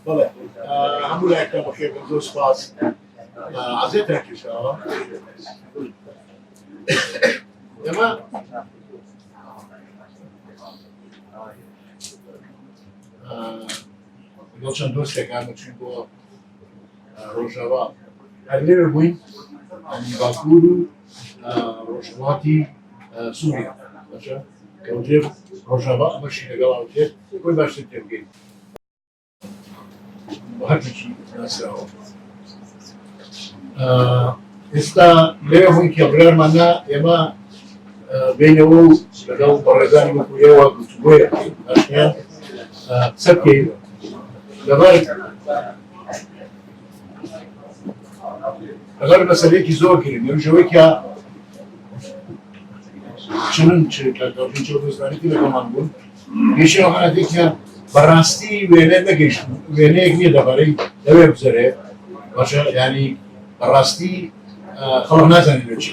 بەڵێ هەموو لایەکە بەخێر زۆر سپاس عەزێتان کێشاوە ئێمە لەگەڵ چەند دۆستێکان چوین بۆ ڕۆژاوا هەر لێرە بووین باکوور و ڕۆژهەڵاتی سووریا باشە کەوتێ ڕۆژاوا ئەمەشی لەگەڵاو تێت بۆی باشتر تێ بگەین هەرچی ناسراوە ئێستا لێرە بووین کە بڕیارمانە ئێمە بینەوە و لەگەڵ بەڕێزانی وەکوێەوە گفتوگۆیە باشیان قسە بکەین لەبەر مەسەلەیەکی زۆر گرنگ لەوژەوەی کە دۆستانێتی لەگەڵمان بوون گەیشتەوە هەناتێکە بەڕاستی وێنە نەگەیشت وێنەیەک نییە دەبارەی لەوێ بزەرێ باشە ینی بەڕاستی خەڵک نازانێت لە چی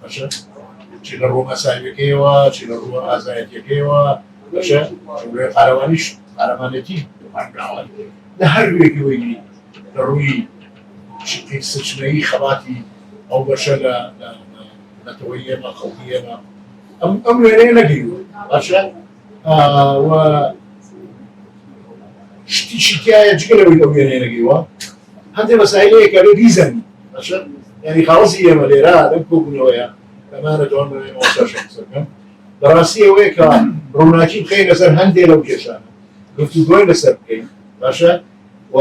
باشە چی لە ڕوو مەسایلەکەیەوە چی لە ڕوو ئازایەتیەکەیەوە باشە قارەوانیش قارەمانەتی لە هەر وێکی وەیگری لە ڕووی سچنەی خەڵاتی ئەو بەشە لە نەتەوەی ئێمە خەڵکی ئێمە ئەم وێنەیە نەگەیوە باشە شتیشی تایە جگە لەوەی ئەو وێنەیە نەگەیوە هەندێک مەسایلەیە کە لێ بیزەنی باشە یعنی خاڵسی ئێمە لێرە لەم کۆبوونەوەیە ئەمانە دوام بەڕێمەوەشەکەم بەڕاستی ئەوەیە کە ڕووناکی بخەین لەسەر هەندێک لەو کێشانە گفتوگۆی لەسەر بکەین باشە و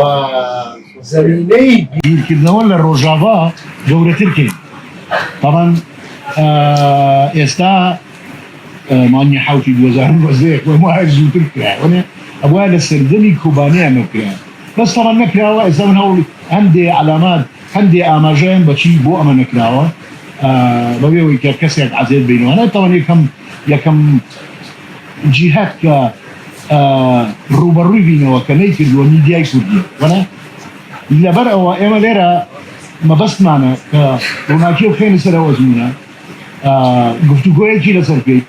زەمینەی بیرکردنەوە لە ڕۆژاوا گەورەترکەین طبعا ئێستا مانگی حوتی 2012 وای زووتر کراوە ئەوە لە سەردەمی کوبانەیە نەکرا بەس طبعا نەکراوە ئێستا من هەوڵ هەندێ علامات هەندێ ئاماژەیان بەچی بۆ ئەمە نەکراوە بەوێەوەی کە کەسێک عەزێت بینەوە طبعا یەکەم جیهات کە ڕوبەڕووی بینەوە کە نەیکردووە میدیای کوردی وەنا لەبەر ئەوە ئێمە لێرە مەبەستمانە کە ڕووناکی و خێنە سەر ئەوە زمینە گفتوگۆیەکی لەسەر بکەیت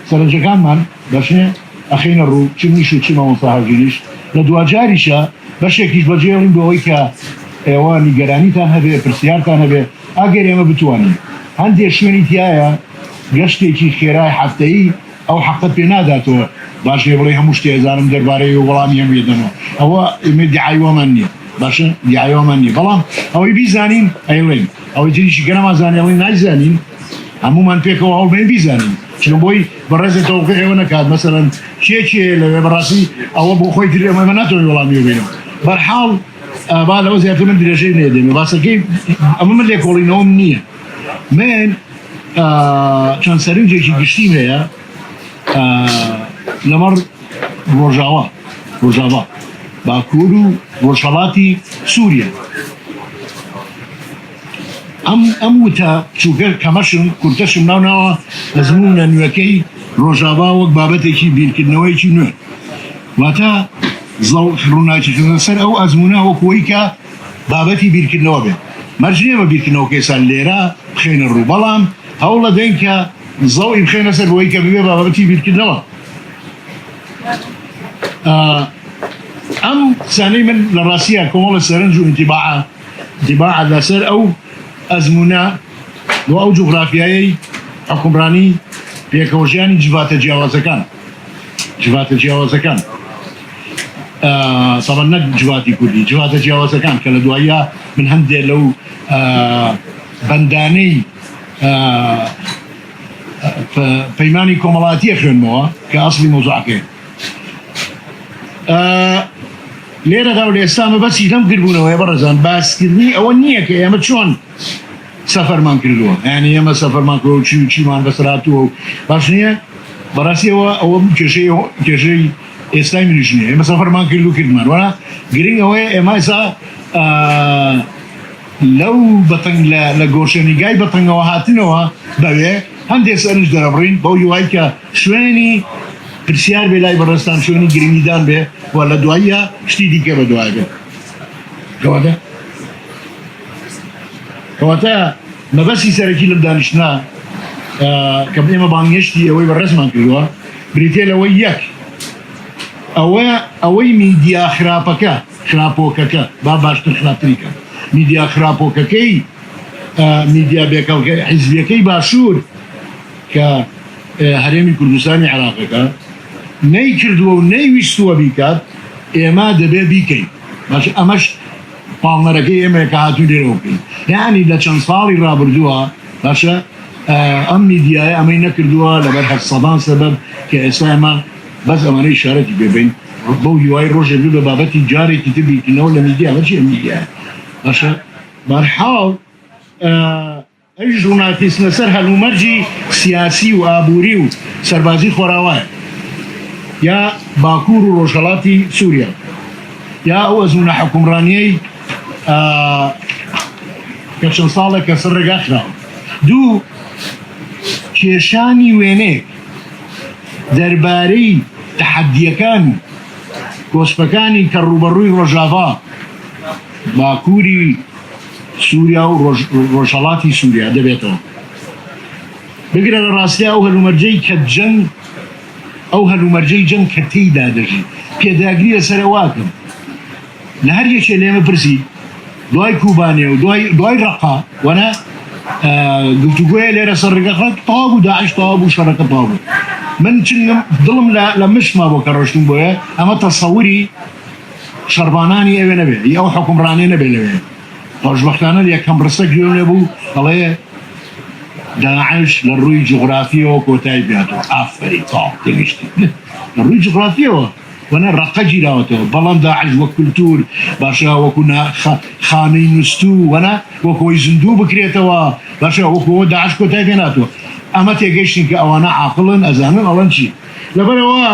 سەرنجەکانمان بەشێ ئەخینە ڕوو چ نیش و چی مامۆستا هەژیریش لە دوجاریشە بەشێکیش بەجێڵین بەوەی کە ئێوە نیگەرانیتان هەبێ پرسیارتان هەبێ ئەگەر ئێمە بتوانین هەندێک شوێنی تایە گەشتێکی خێرای هەفتەیی ئەو حەقت پێ ناداتەوە باشێ بڵێ هەموو شتێزانم دەربارەی و وەڵامی هەم ێدەنەوە ئەوە ئێمە دیعایوەمان نییە باشە دیعایوەمان نییە بەڵام ئەوەی بیزانین ئەیڵێن ئەوەی تریشی گەنەمازانیڵی نایزانین هەمومان پێکەوە هەوڵبێن بیزانین چون بۆی بەڕێزێتەوە ئێوە نەکات مەسەرەن چێکێ لەوێ بەڕاستی ئەوە بۆ خۆی تر ئێمە ناتوانین وەڵامی بێنەوە بەرحاڵ با لەوە زیاتر من درێژەی نێدەمێ باسەکەی ئەمە من لێکۆڵینەوەم نییە من چەند سەرنجێکی گشتیم هەیە لەمەڕ ڕۆژاوا باکوور و ڕۆژهەڵاتی سووریا ئەم وتە چووکە کەمەشم کورتەشم ناوناوە ئەزمونە نوێەکەی ڕۆژاوا وەک بابەتێکی بیرکردنەوەیکی نوێ واتە ڕووناکیکردن سەر ئەو ئەزمونە وەکوەی کە بابەتی بیرکردنەوە بێت مەرجێمە بیرکردنەوە کێسان لێرە بخێنە ڕوو بەڵام هەوڵە دەین کە زەوی بخێنە سەر بۆی کە ببێ بابەتی بیرکردنەوە ئەم قسانەی من لە ڕاستیە کۆمەڵە سەرنج و انتیباع لەسەر ئەو ئەزمونە بۆ ئەو جوغرافیایی حکومڕانی پێکەوەژیانی جیڤاتە جیاوازەکان طبعا نەک جواتی کوردی جواتە جیاوازەکان کە لە دواییە من هەندێک لەو بەندانەی پەیمانی کۆمەڵاتیە خوێنمەوە کە ئەسڵی مۆزوعەکەی لێرەدا و لە ئێستامە بەسی لەم کردبوونەوەی بەڕێزان باسکردنی ئەوە نییە کە ئێمە چۆن سەفەرمان کردووە یعنی ئێمە سەفەرمان کردووە چی و چیمان بەسەراتووە و باش نییە بەڕاستیەوە ئەوە کێشەی ئێستای منیش نییە ئێمە سەفەرمان کرد و کردمان وەنا گرنگ ئەوەیە ئێمە ئێستا لەو بەتەنگ لە گۆشەنیگای بەتەنگەوە هاتنەوە بەوێ هەندێک سەرنج دەرەبڕین بەو یوای کە شوێنی پرسیار بێ لای بەڕێستان شوێنی گرنگیدان بێ و لە دواییە شتی دیکە بە دوای بێ کەواتە مەبەستی سەرەکی لەم دانیشتنا کە ئێمە بانگێشتی ئەوەی بەڕێزمان کردووە بریتێ لەوەی یەک ئەوەی میدیا خراپۆکەکە با باشتر خراپتریکە میدیا خراپۆکەکەی میدیا بێکەڵگەی حیزبیەکەی باشوور کە هەرێمی کوردستانی عێراقەکە نەیکردووە و نەیویستووە بیکات ئێمە دەبێ بیکەین باش ئەمەش پاڵنەرەکەی ئێمە کە هاتوو لێرەوە بکەین یعنی لە چەند ساڵی ڕابردووە باشە ئەم میدیایە ئەمەی نەکردووە لەبەر هەسەدان سەبەب کە ئێستا ئێمە بەس ئەمانەی شارەتی بێبین بەو هیوای ڕۆژێ بە بابەتی جارێکی تبیکردنەوە لە میدیا بەچی میدیا باشە بەرحاڵ ئەی ژوورنالیستە سەر هەلومەرجی سیاسی و ئابووری و سەربازی خۆراوایە یا باکوور و ڕۆژهەڵاتی سووریا یا ئەو ئەزمونە حکومڕانیەی کە چەند ساڵێک کە سەر ڕێگا خراوە دوو کێشانی وێنەیەک دەربارەی تەحەدیەکان کۆسپەکانی کە ڕوبەڕووی ڕۆژاوا باکووری سووریا و ڕۆژهەڵاتی سووریا دەبێتەوە بگرە لە ڕاستیا ئەو هەلومەرجەی کە جەنگ ئەو هەلومەرجەی جەنگ کە تێیدا دەژی پێداگری لەسەر واکەم لە هەر یەکێ لێمە پرسی دوای کوبانێ و دوای ڕقا وەنا گفتوگوۆیە لێرە سەر ڕێگەخات تەواو بوو داعش تەواو بوو شەڕەکە تەواو بوو من چنگم دڵم لە مشما بۆ کە ڕۆشتم بۆیە ئەمە تەسەووری شەڕبانانی ئەوێ نەبێ ئەو حکومڕانێ نەبێ لەوێ خۆشبەختانە یەکەم ڕستە گوێ لێ بوو دەڵێ داعش لە ڕووی جغرافیەوە کۆتایی بێتەوە ئافری تاڵ تێگەشتی لە ڕووی جغرافیەوە وەنە ڕقە گیراوەتەوە بەڵام داعش وەک کولتور باشە وەکو خانەی نووسوو وەنە وەکۆی زیندوو بکرێتەوە باشە وەکەوە داعش کۆتایی پێناتەوە ئەمە تێگەشتین کە ئەوانە عاقڵن ئەزانن ئەڵەن چی لەبەرەوە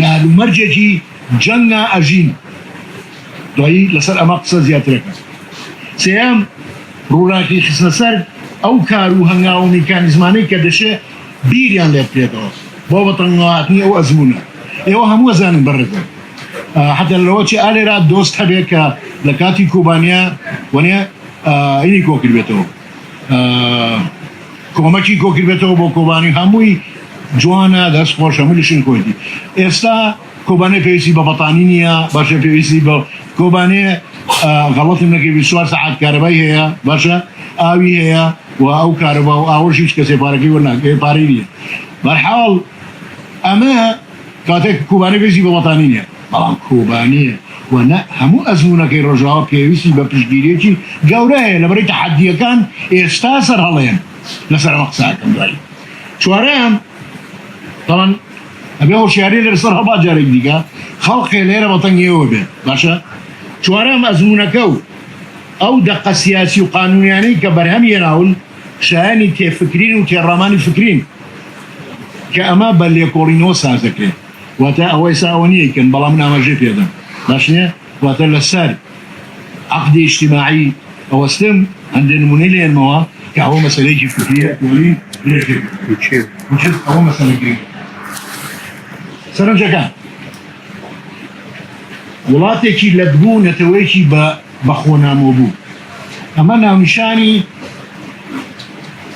لالومەرجێکی جەنگا ئەژین دوایی لەسەر ئەمە قسە زیاترەکە سێم ڕووناکی خستنە سەر ئەو کار و هەنگاو و میکانیزمانەی کە دەشێ بیریان لێ بکرێتەوە بۆ بەتەنگاتنی ئەو ئەزمونە ئێوە هەموو ئەزانن بەڕێکە حتى لەوە چی ئالێرا دۆست هەبێت کە لە کاتی کوبانیا وەنێ ئینی کۆکرد بێتەوە کۆمەکی کۆکرد بێتەوە بۆ کۆبانی هەمووی جوانە دەست خۆش هەموو لەشین کۆیتی ئێستا کۆبانێ پێویستی بە بەتانی نییە باشە پێویستی بە کۆبانێ غەڵەتم نەکەی 24 ساعت کارەبای هەیە باشە ئاوی هەیە و ئەو کارەبا و ئاوەش هیچ کەسێ پارەکەی وەرناگرێ پارەی نییە بەرحاڵ ئەمە کاتێک کوبانێ پێویستی بە بەتانی نییە بەڵام کۆبانیە وەنە هەموو ئەزمونەکەی ڕۆژاوا پێویستی بە پشتگیریەکی گەورە هەیە لەبەرەی تەحەدیەکان ئێستا سەر هەڵەیەن لەسەر ئەمە قساکەم دوایی چوارەم طبعا ئەبێ هۆشیاری لەسەر هەڵبا جارێک دیکە خەڵقێ لێرە بەتەنگیەوە بێت باشە چوارەم ئەزمونەکە و ئەو دەقە سیاسی و قانونیانەی کە بەرهەم هێناون شایانی تێفکرین و تێڕامانی فکرین کە ئەمە بە لێکۆڵینەوە ساز دەکرێت واتە ئەوەی ساوە نیەکەن بەڵام من ئاماژەی پێدەم باش نییە واتە لەسەر عەقدی اجتماعی ئەوەستم هەندێک نمونەی لێنمەوە کە ئەوە مەسەلەیەکی فکریە وەلی ئەوە مەسەلەی سەرنجەکان وڵاتێکی لەدبوو نەتەوەیەکی بە خۆنامۆ بوو ئەمە ناونیشانی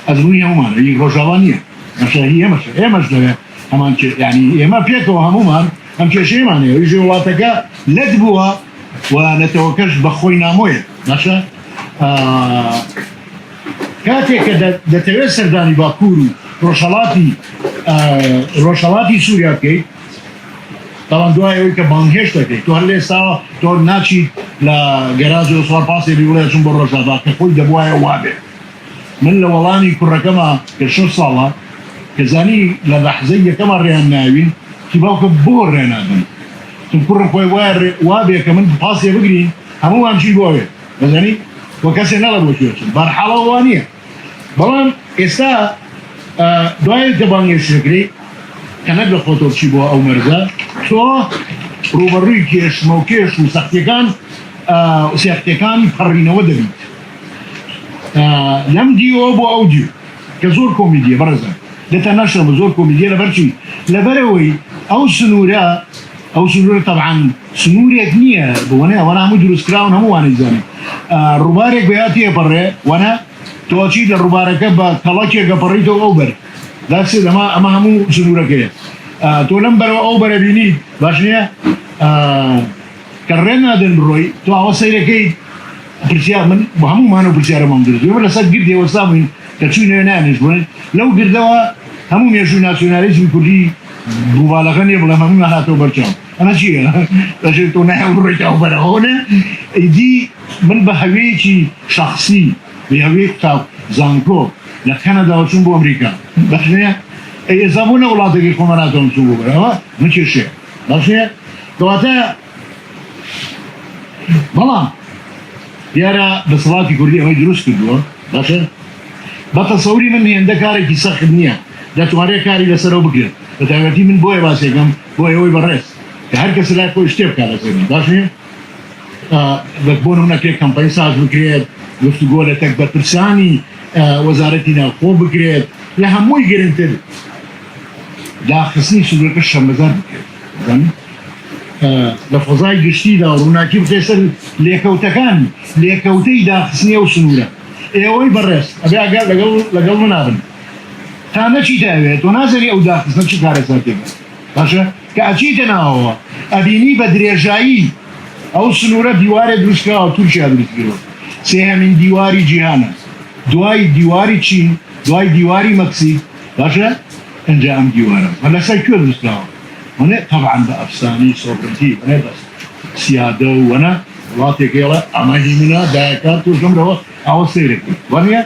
ئەزموونی هەمومانە هیچ ڕۆژاوا نییە مەشاهی ئێمەش دەوێت هەمان ینی ئێمە پێکەوە هەمومان ئەم کێشەیەمانەیە هیچ وڵاتەکە لەت بووە و نەتەوەکەش بە خۆی نامۆیە باشە کاتێک کە دەتەوێت سەردانی باکوور و ڕۆژهەڵاتی سووریا بکەیت طبعا دوای ئەوەی کە بانگهێش دەکەیت تۆ هەر لێستا تۆ ناچیت لە گەراج و سوار پاسێ بیوڵێ چون بۆ ڕۆژهەڵات کە خۆی دەبوایە وابێ من لە وەڵامی کوڕەکەمە کە 6 ساڵە کە زانی لە لەحزەی یەکەمە ڕێیان ناوین کی باوکە بۆ ڕێنادن چون کوڕم خۆی وابێ کە من پاسێ بگرین هەمووان چی بۆوێ بەزانی وە کەسێ نەڵە بۆ چێچن بەرحاڵەوە وا نییە بەڵام ئێستا دوای کە بانگێشتەکەی کە نەک لە خۆتۆچی بۆ ئەو مەرزە تۆ ڕوبەڕووی کێشمە و کێش و سەختیەکانی پەڕینەوە دەبیت لەم دیوە بۆ ئەو دیو کە زۆر کۆمیدیە بەڕێزە دێتە نەشرە بە زۆر کۆمیدیە لەبەرچی لەبەرەوەی ئەو سنوورە طبعا سنوورێک نییە بۆنێ ئەوە هەموو دروستکراون هەمووانەی زانێت ڕووبارێک بەیات تێپەڕێ وەنە تۆچی لە ڕووبارەکە بە تەڵەکێک گەپەڕیتەوە ئەو بەر داچێت ئەمە هەموو سنوورەکەیە تۆ لەم بەرەوە ئەو بەرە بینیت باش نییە کە ڕێ نادەن بڕۆی تۆ ئەوە سەیرەکەی پرسیار من بە هەمومانە پرسیارەمان دەردوێ لەسەر گردێەوە سامین کە چوونەوە نانێش بڵێن لەو گردەوە هەموو مێژووی ناسیۆنالیزمی کوردی بووباڵەکە نیە بڵێ هەموو هاتەوە بەرچاو ئەمە چییە دەژێت تۆ نایە بڕۆیتەوە بەرەوەنە ئیدی من بە هەوەیەکی شخصی بە هەوەیەک تا زانکۆ لە کەنەداوە چوون بۆ ئەمریکا بەشنەیە ئێزا بوو نە وڵاتێکی خۆمە ناتوانم چوون بۆ بەرەوە من کێشێ باشەیە کەواتە بەڵام دیارە دەسەڵاتی کوردی ئەوەی دروست کردووە باشە بە تەسەوری من هێندە کارێکی سەخت نییە دەتوانێت کاری لەسەرەوە بگرێت بە تایبەتی من بۆیە باسێکم بۆ ئەوەی بەڕێز کە هەر کەس لای خۆی شتێ بکات لەسەر من باشە بۆ نمونەکێک کەمپەنی ساز بکرێت گفتوگۆ لە تەکبەرپرسانی وەزارەتی ناوخۆ بکرێت لە هەمووی گرنگتر داخستنی سنوورەکە شەمەزار بکرێت لە فەزای گشتیدا ڕووناکی بکرێت سەر لێکەوتەکانی لێکەوتەی داخستنی ئەو سنوورە ئێوەی بەڕێز ئەبێ ئەگەر لەگەڵ من نابن تا نەچی داوێت تۆ نازەری ئەو داخستنە چی کارە سەر تێبێت باشە کە ئەچیتە ناوەوە ئەبینی بە درێژایی ئەو سنوورە دیوارێ دروستکراوە تورکیا دروستکردووە سێهەمین دیواری جیهانە دوای دیواری چین دوای دیواری مەکسیک باشە ئەنجا ئەم دیوارە لەسەر کوێ دروستکراوە وەنێ طبعا بە ئەفسانی سۆبرەتی وەنێ بەس سیادە و وەنە وڵاتێکێڵە ئەمە هی منە دایەکات توژەمرەوە ئەوە سەیرەکرد وەنیە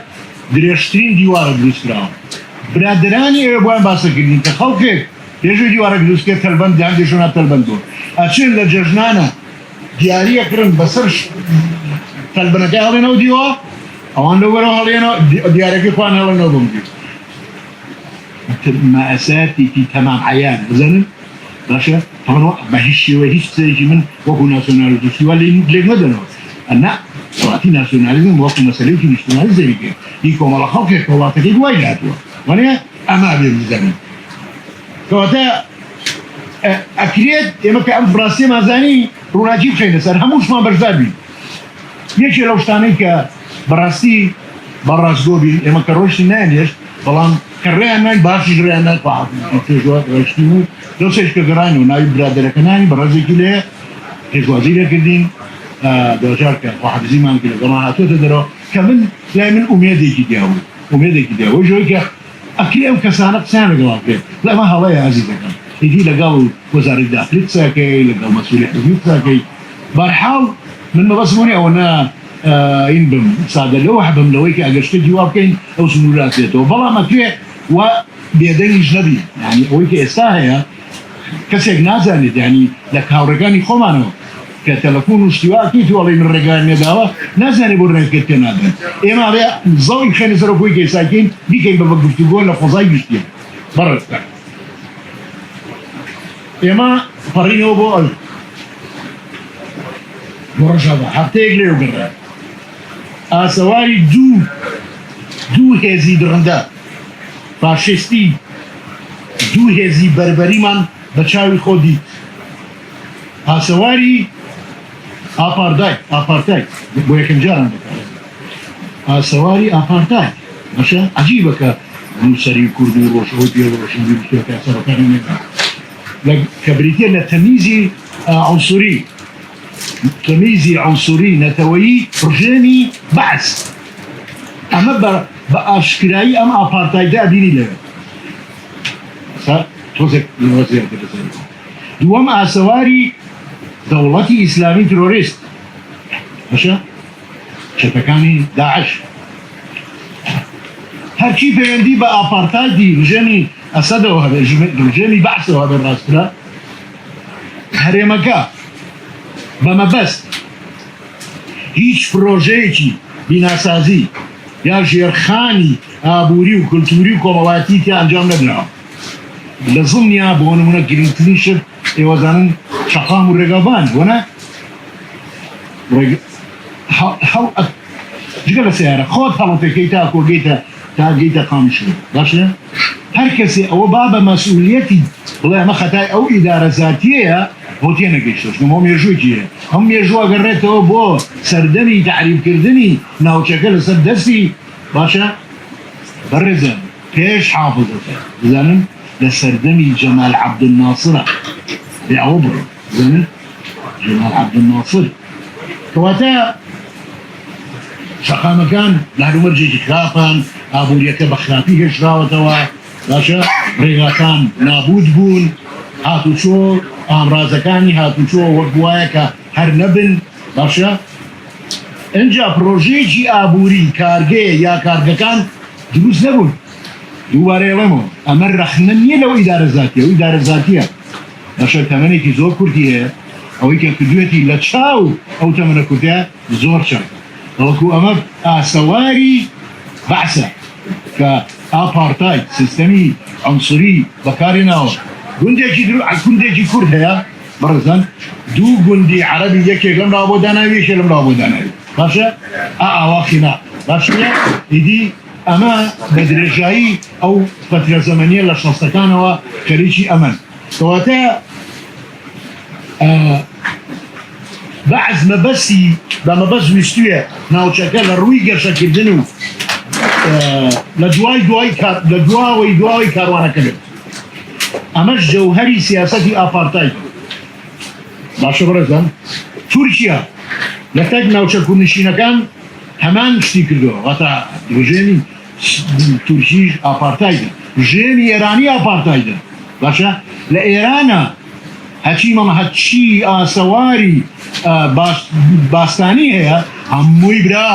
درێژترین دیوارە دروستکراوە برادرانی ئێوە بۆیان باسەکردین کە خەڵکێک پێشوی دیوارە دروستکرد تەلبەند دیان دێشۆنا تەلبەندەوە ئەچێن لە جەژنانە دیاریەکردن بەسەر تەلبەنەکە هەڵێنەوە دیوە ئەوان لەوەرەوە هەڵێنەوە دیارەکەی خوان هەڵێنەوە بمگیر مەئەساتێکی تەمام عەیان بزانن باشە بە هیچ شێوە هیچ قسەیەکی من وەکو ناسیۆنالیزم لێک نەدەنەوە ئەنا سەڵاتی ناسیۆنالیزم وەکو مەسەلەیەکی نیشتیمالیزمی کرد هی کۆمەڵە خەڵکێک وڵاتەکەی دوای هاتووە وانەیە ئەما بێ بزانین کەواتە ئەکرێت ئێمە کە ئەم فڕاستیە مازانی ڕووناکی بخەینە سەر هەمووشمان بەشدار بین یەکێ لەو شتانەی کە بەڕاستی بەڕاستگۆ بین ئێمە کە ڕۆیشتی نانێشت بەڵام کە ڕێیان نای باشیش ڕێیان نای پێشوە ڕۆیشتین و دەو سێش کە گەڕانی و ناوی برادەرەکەنانی بەڕێزێکی لێ پێشوازی لێکردین دۆژار کە خواحافزیمان کرد لەگەڵمان هاتوۆتە دەرەوە کە من لای من ئومێدێکی دیاوە ئومێدێکی دیاوە ژۆی کە ئەکری ئەم کەسانە قسەیان لەگەڵا بکرێت لەمە هەڵەیە عەزیزەکەم ئیدی لەگەڵ وەزارەتی داخلی قسەکەی لەگەڵ مەسئولی حزبی قسەکەی بەرحاڵ من مەبەسمونی ئەوە این بم سادە لەوە حەبم لەوەی کە ئەگەر شتێکی وا بکەین ئەو سنووراتێتەوە بەڵام ئەکرێ و بێدەنگیش نەبی یعنی ئەوەی کە ئێستا هەیە کەسێک نازانێت یعنی لە کاوڕەکانی خۆمانەوە کە تەلەفۆن و شتیواکی توڵی من ڕێگان نێداوە نازانێت بۆ ڕێکرد پێ نادەن ئێمە بێ زەڵی خێنە سەر خۆی کەساکەین بیکەین بە گفتوگۆ لە فەزای گشتیە بەڕێزکە ئێمە پەڕینەوە بۆ ئەو ڕۆژەوە هەفتەیەک لێو گەڕا ئاسەواری دوو هێزی درڕندە فاشستی دوو هێزی بەربەریمان بە چاوی خۆ دیت ئاسەواری ئاپارتای بۆ یەکەم جاران بکارێت ئاسەواری ئاپارتای بەشە عەجیبە کە نووسەری کورد و ڕۆژەوەی پێڕۆشنی شتێکە سەرەکانی نێدا کە بریتە لە تەمیزی عنصوری تەمیزی عنصوری نەتەوەیی ڕژێنی بەعس ئەمە بە ئاشکرایی ئەم ئاپارتایدا بینی لەوێ تۆزێک دووەم ئاسەواری دەوڵەتی ئیسلامی ترۆریست بەشە چەتەکانی داعش هەرچی پەیوەندی بە ئاپارتایدی ڕژێنی ئەسەدەوە هەبێ ڕژێنی بەعسەوە هەبێ ڕاسترا هەرێمەکە بەمەبەست هیچ پرۆژەیەکی بیناسازی یا ژێرخانی ئابووری و کلتوری و کۆمەڵایەتی تیا ئەنجام نەدراوە لە زڵنیا بۆ نمونە گرنگترین شت ئێوەزانن شەقام و ڕێگەبان بۆنە جگە لە سیارە خۆت هەڵەتەکەی تا کۆگەیتە تا گەیتە قامیشن باشە هەر کەسێ ئەوە با بە مەسئولیەتی بڵێ ئەمە خەتای ئەو ئیدارە زاتیەیە بۆ تێنەگەیشتش نمۆ مێژوویە ئەم مێژووە گەڕێتەوە بۆ سەردەمی تعریفکردنی ناوچەکە لەسەر دەستی باشە بەڕێزە پێش حافظەکە بزانن لسردمي جمال عبد الناصر بعبر زين جمال عبد الناصر كواتا شقا مكان لهذا مرجع خافان ابو يك بخافي هشراوتوا باشا ريغاتان نابود بون هاتو شو امرازكاني هاتو شو وقوايا هر نبن باشا انجا بروجيجي ابوري كارجي يا كارجكان دروس نبون دوباره لمو امر رخنني لو اداره ذاتيه باشا تمني كي زور كرديه او يمكن كدوتي لتشاو او تمني كرديه زور شر وكو امر سواري بعثه كابارتايد سيستمي عنصري بكاريناو گوندێکی کورد هەیە بەڕێزان دوو گوندی عەرەبی یەکێک لەم لاوە بۆ داناوی یەکێک لەم لاوە بۆ داناوی باشە ئاواخینا باشە ئیدی ئەمە بە درێژایی ئەو فترە زەمەنیە لە شەستەکانەوە خەریکی ئەمەن کەواتە بەعز مەبەستی بە مەبەست ویستویە ناوچەکە لە ڕووی گەشەکردن و لە دواوەی کاروانەکە بێت ئەمەش جەوهەری سیاسەتی ئاپارتاید باشە بەڕێزان تورکیا لە تەک ناوچە کوردنشینەکان هەمان شتی کردووە واتە ژێمی تورکیش ئاپارتایدە ژێمی ئێرانی ئاپارتایدە باشە لە ئێرانە هەچی ئاسەواری باستانی هەیە هەمووی برا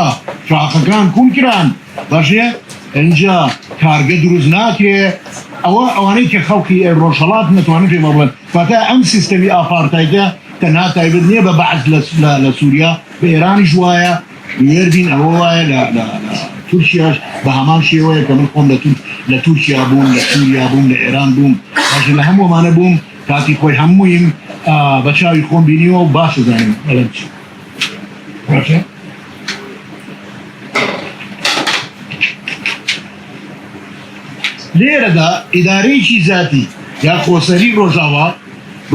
شاخەکان کوون کران باشە ئەنجا کارگە دروست ناکرێ ئەوانەی کە خەڵکی ڕۆژهەڵات نەتوانن پێ بڵێن فاتە ئەم سیستەمی ئاپارتایدە تەنها تایبەت نییە بە بەعز لە سووریا بە ئێرانیش وایە وێربین ئەوە وایە لە تورکیاش بە هەمان شێوەیە کە من خۆم لە تورکیا بووم لە سووریا بووم لە ئێران بووم باشە لە هەموومانە بووم کاتی خۆی هەموویم بە چاوی خۆم بینیوە و باش دەزانم ئەلەم چی باشە لێرەدا ئیدارەیەکی ذاتی یا خۆسەری ڕۆژاوا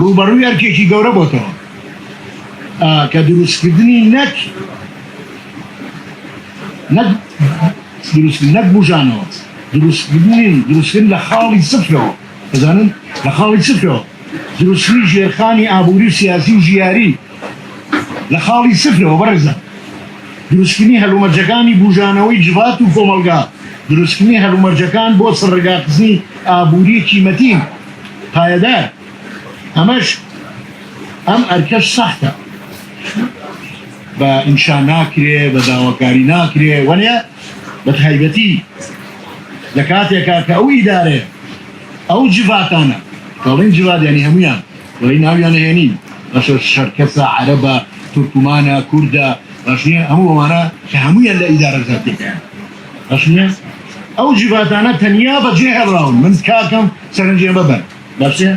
ڕوبەڕووی ئەرکێکی گەورە بۆتەوە کە دروستکردنی نەک بژانەوە دروستکردن لە خاڵی سفرەوە بزانن لە خاڵی سفرەوە دروستکردنی ژێرخانی ئابووری و سیاسی و ژیاری لە خاڵی سفرەوە بەڕێزە دروستکردنی هەلومەرجەکانی بژانەوەی جوات و کۆمەلگا دروستکردنی هەلومەرجەکان بۆ سڕێگاخستنی ئابووریەکی مەتین پایەدار ئەمەش ئەم ئەرکەش سەختە بە ئینشا ناکرێ بە داواکاری ناکرێ وەنێ بە تایبەتی لە کاتێکا کە ئەو ئیدارێ ئەو جواتانە دەڵێن جوات یانی هەمویان دەڵێن ناویان هێنین بەشە شەرکەسە عەرەبە تورکمانە کوردە باش نییە هەموو ئەوانە کە هەمویان لە ئیدارە زاتێکیان باش نییە ئەو جواتانە تەنیا بەجێ هەڵاون من کاکەم سەرنجێ ببەن باشە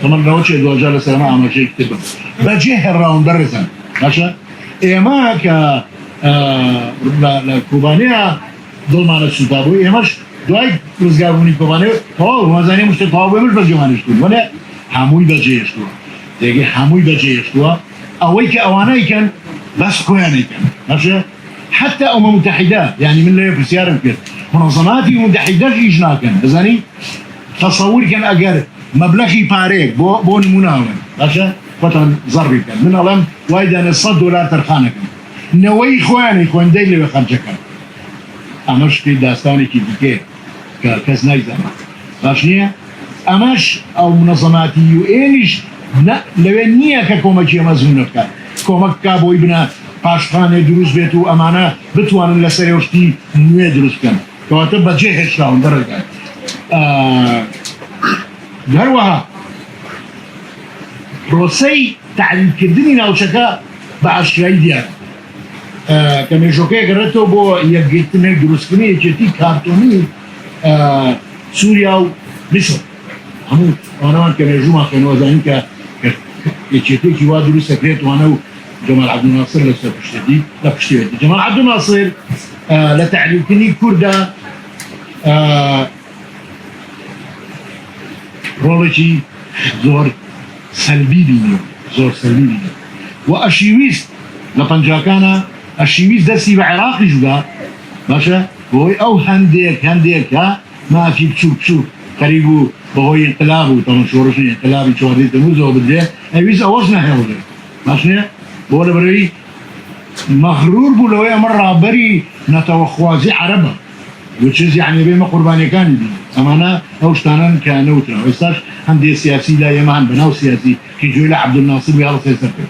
تمام نەوەچێ دۆجا لە سەرما ئاماژەی کتێبم بەجێ هێڕاون بەڕێزان باشە ئێمە کە لە کۆبانەیە دڵمانە سوتا بووی ئێمەش دوای ڕزگاربوونی کۆبانەیە تەواو وازانێ شتێک تەواو بێ مش بەجێوانیشتوون وەنێ هەمووی بەجێهێشتووە دێگێ هەمووی بەجێهێشتووە ئەوەی کە ئەوانەیکەن بەس خۆیانێکن باشە حتى أمم متحدة يعني من لا يبرسيارم كده منظماتي متحدة إيش ناكن بزاني تصور كان أجر مبلغي باريك بو نموناون باشا فترة ضربي كان من ألم وايدا $100 ترخانك نوي إخوان دايلي بخرجك أمش في داستاني كي بكي كاز نايزا باشنية أمش أو منظماتي يوئينيش لوينية ككومكي مزمونة كان كومك كابو ابنا پاشخانه دروست بێت و ئەمانە بتوانن لە سەرێشتی نوێ دروست بکەن کەواتە بەجێ هێشراون دەڕێگات هەروەها پرۆسەی تعلیمکردنی ناوچەکە بە ئاشکرایی دیارە کە مێژۆکەیە گەڕێتەوە بۆ یەکگرتنێک دروستکردنی یەکێتی کارتۆنی سووریا و میسر هەموو ئەوانەوان کە مێژوومان خوێنەوە زانین کە یەکێتێکی وا دروست دەکرێت وانە و جمال عبد الناصر لسه بشتدي لا بشتدي جمال عبد الناصر لتعليم كني كردا رولجي زور سلبي بيني زور سلبي بيني واشيويست لطنجاكانا اشيويست دسي بعراقي جوجا باشا هو او هنديك ها مافی بچوو قەریب و بەهۆی انقلاب و تەمەن شۆڕشی انقلابی 14 تەمووزەوە بدرێ ئەویست ئەوەش نەهێڵێ باشنێ بۆ لەبەرەوەی مەغرور بوو لەوەی ئەمە ڕابەری نەتەوەخوازی عەرەبە وچز یعنی بێمە قوربانیەکانی بین ئەمانە ئەو شتانن کە نەوترا ئێستاش هەندێک سیاسی لا ئێمە هەن بەناو سیاسی کە گوێ لە عەبدولناسر بێ هەڵەسێ سەر پێ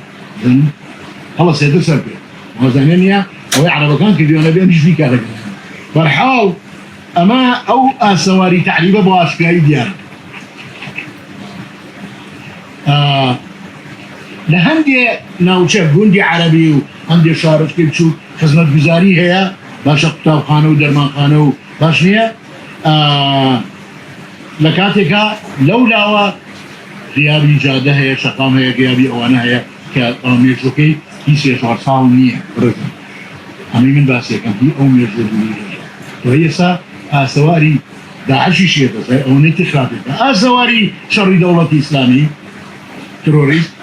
هەڵەسێتە سەر پێ وەزانێ نییە ئەوەی عەرەبەکان کردوێنە بێ ئەمیش بیکارەکەن بەرحاڵ ئەمە ئەو ئاسەواری تعریبە بۆ ئاشکایی دیارە لە هەندێ ناوچە گوندی عەرەبی و هەندێ شارۆچکەی بچوو خزمەتگوزاری هەیە باشە قوتابخانە و دەرمانخانە و باش نییە لە کاتێکا لەو لاوە غیابی جادە هەیە شەقام هەیە غیابی ئەوانە هەیە کە مێژوەکەی هیچ 4 ساڵ نییە ڕزم ئەمی من باسیەکەم هی ئەو مێژوە تۆ ئێستا ئاسەواری داعشی شێتە سەر ئەوەی تخرابێتە ئاسەواری شەڕی دەوڵەتی ئیسلامی ترۆریست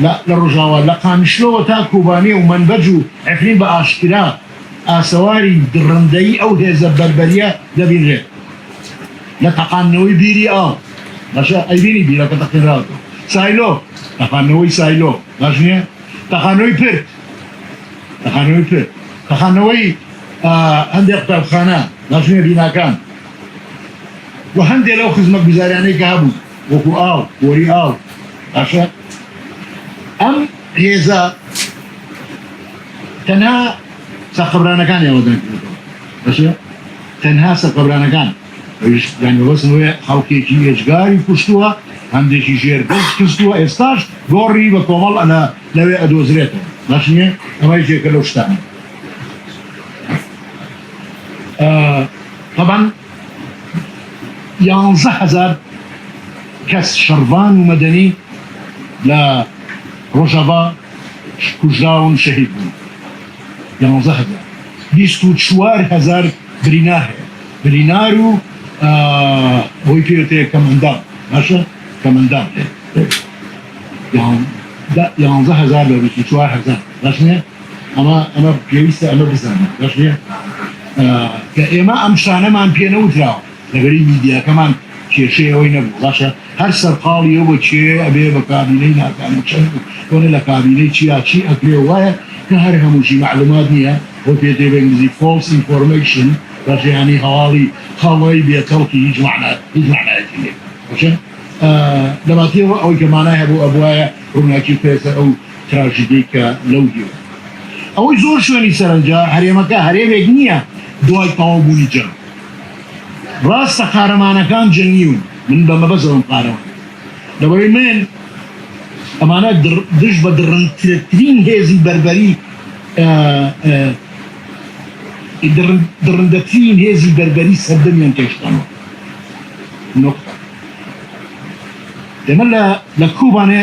لە ڕۆژاوە لە قامشلەوە تا کوبانێ و منبەج و عفرین بە ئاشکرا ئاسەواری درڕندەی ئەو هێزە بەربەریە دەبینرێت لە تەقانەوەی بیری ئاو باشە ئەیبینی بیرەکە تەقینراوە سایلۆ تەقانەوەی سایلۆ باش نییە تەقانەوەی پرد تەقانەوەی پرد تەقانەوەی هەندێک قوتابخانە باش نییە بیناکان و هەندێک لەو خزمەتگوزاریانەی کە هەبوو وەکو ئاو وەری ئاو باشە ئەم هێزە تەنها سەقەبرانەکانی ئەوەدەن کردەوە باشە تەنها سەقەبرانەکان بەسنوێ خەڵکێکی هێجگاری کوشتووە هەندێکی ژێر دەست کردووە ئێستاش گۆڕی بە کۆمەڵ ئەنا لەوێ ئەدۆزرێتەوە باش نییە ئەمای جێکە لەو شتانە طبعا 11,000 کەس شەڕبان و مەدەنی لە ڕۆژەڤا کوژراون شەهید بوون 11,000 24,000 برینار هەیە برینار و بۆی پێوتەیە کەمەندان باشە کەمەندان 11,000 لە 24,000 باش نییە ئەمە پێویستە ئەمە بزانێت باش نییە کە ئێمە ئەم شانەمان پێ نەوتراوە لەبەری میدیاکەمان کێشەیەوەی نەبوو باشە هەر سەرقاڵی ئەو بە چێ ئەبێ بە کابینەی ناکانی چەند کۆنە لە کابینەی چی ئەکرێ وایە کە هەر هەمووشی معلومات نییە بۆ پێتێ بە ئینگلیزی false information باشە ینی هەواڵی خەڵی بێتەڵکی هیچ معنایەتی نییە باشە لەباتیەوە ئەوەی کە مانای هەبوو ئەبوایە ڕووناکی پێسەر ئەو تراژیدی کە لەو دیوە ئەوەی زۆر شوێنی سەرنجا هەرێمەکە هەرێمێک نییە دوای تەواوبوونی جەنگ ڕاستە قارەمانەکان جەنگیون من بەمە بەزەوەم قارەوە لەبەرەوەی من ئەمانە دژ بە درڕندترین هێزی بەربەری درڕندەترین هێزی بەربەری سەردەمیان تێشتانەوە نقطە ئێمە لە کوبانێ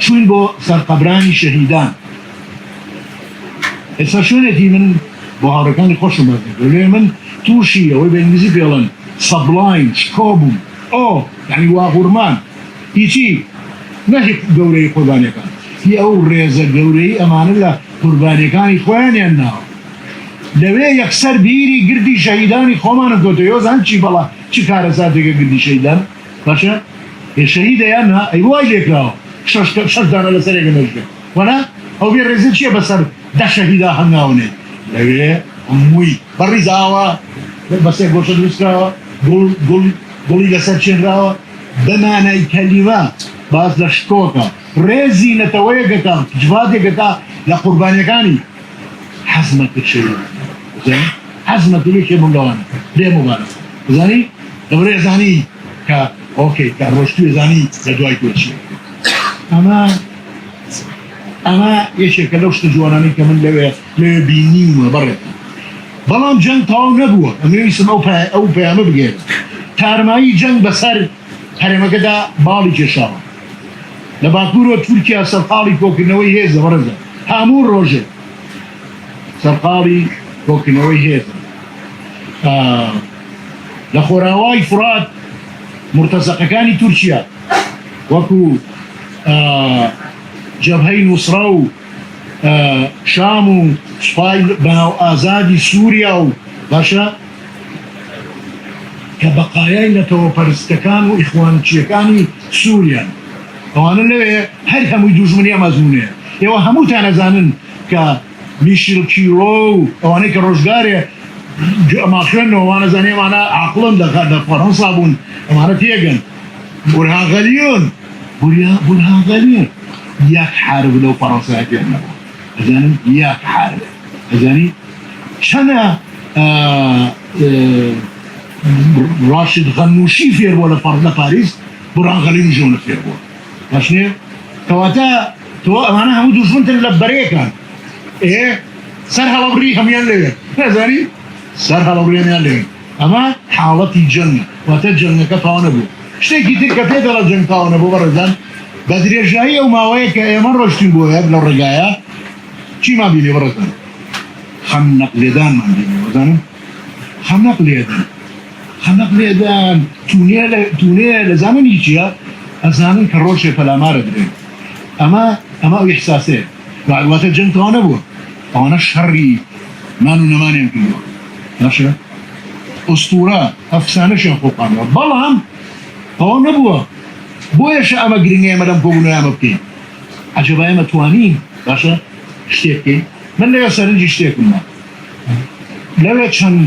چوین بۆ سەرقەبرانی شەهیدان ئێستا شوێنێتی من بۆ هاوڕەکانی خۆشم بەردێ من تووشی ئەوەی بە ئینگلیزی پێڵێن سەبلاین شکۆبوو ئۆ یعنی واغورمان هیچی نەهێک گەورەی قوربانیەکان هی ئەو ڕێزە گەورەی ئەمانە لە قوربانیەکانی خۆیانیان ناوە لەوێ یەکسەر بیری گردی شەهیدانی خۆمانە گۆتەیۆزان چی بەڵا چی کارەساتێکە گردی شەهیدان باشە شەهیدەیان نا ئەی وای لێکراوە شەش دانە لەسەرێکە نەژێ وەنا ئەو بێ ڕێزە چییە بەسەر دە شەهیدا هەنگاونێت لەوێ هەمووی بەڕیزاوە بەسێ گۆشە دروستکراوە گوڵی لەسەر چێنراوە بەمانای کەلیمە باز لە شتۆکە ڕێزی نەتەوەیەکەکە جوادێکەکە لە قوربانیەکانی حەزمە کچێت حەزمە دلێکێ منداوانە لێ مبارەک بزانی دەبرێ زانی کە ئۆکەی کە ڕۆشتوێ زانی لە دوای تۆچی ئەمە یەکێکە لەو شتە جوانانی کە من لەوێ بینیمە بەڕێت بەڵام جەنگ تەواو نەبووە ئەمەویستم ئەو پەیامە بگێت تارمایی جەنگ بەسەر هەرێمەکەدا باڵی کێشاوە لە باکوورەوە تورکیا سەرقاڵی کۆکردنەوەی هێزە بەڕێزە هەموو ڕۆژێ سەرقاڵی کۆکردنەوەی هێزە لە خۆراوای فرات مرتەزەقەکانی تورکیا وەکو جەبهەی نوسرە و شام و سوپای بەناو ئازادی سووریا و باشە کە بەقایای نەتەوەپەرستەکان و ئیخوانچیەکانی سووریان ئەوانە لەوێ هەر هەمووی دوژمنی ئەمەزمونێ ئێوە هەمووتان ئەزانن کە میشیل کیرۆ و ئەوانەی کە ڕۆژگارێ ماخوێنەوە ئەوانە زانێمانە عاقڵن لە فەڕەنسا بوون ئەمانە تێگەن بورهان غەلیون یەک حارب لەو فەڕەنسایە پێ نەبوو ئەزانن یەک حارب ئەزانی چەنە راشد غەنووشی فێر بووە لە پاریس بورهان غەلیون ژۆنە فێر بووە باشنێ کەواتە تۆ ئەمانە هەموو دوژمنتن لە بەرەیەکان سەر هەڵەبڕی هەمویان لەوێ نەزانی سەر هەڵەبڕیانیان لەوێ ئەمە حاڵەتی جەنگە واتە جەنگەکە تەواو نەبوو شتێکی تر کە پێ دەڵە جەنگ تەواو نەبوو بەڕێزان بە درێژایی ئەو ماوەیە کە ئێمە ڕۆشتین بۆ هەر لە ڕێگایە چیمان بینێ بەڕێزان خەمنەق لێدانمان بینێ وەزانم خەمنەق لێدان تونێ لە زامانی چییە ئەزانن کە ڕۆژێ پەلامارە درێن ئەمە ئەو ئیحساسێ واتە جەنگ تەواو نەبووە ئەوانە شەڕی مان و نەمانیان کردووە باشە ئوستورە ئەفسانەشیان خۆپانەوە بەڵام ئەوە نەبووە بۆیەشە ئەمە گرنگە ئێمە لەم کۆبوونەوە ئەمە بکەین عەجەبا ئێمە توانین باشە شتێک بکەین من لەوێ سەرنجی شتێکمە لەوێ چەند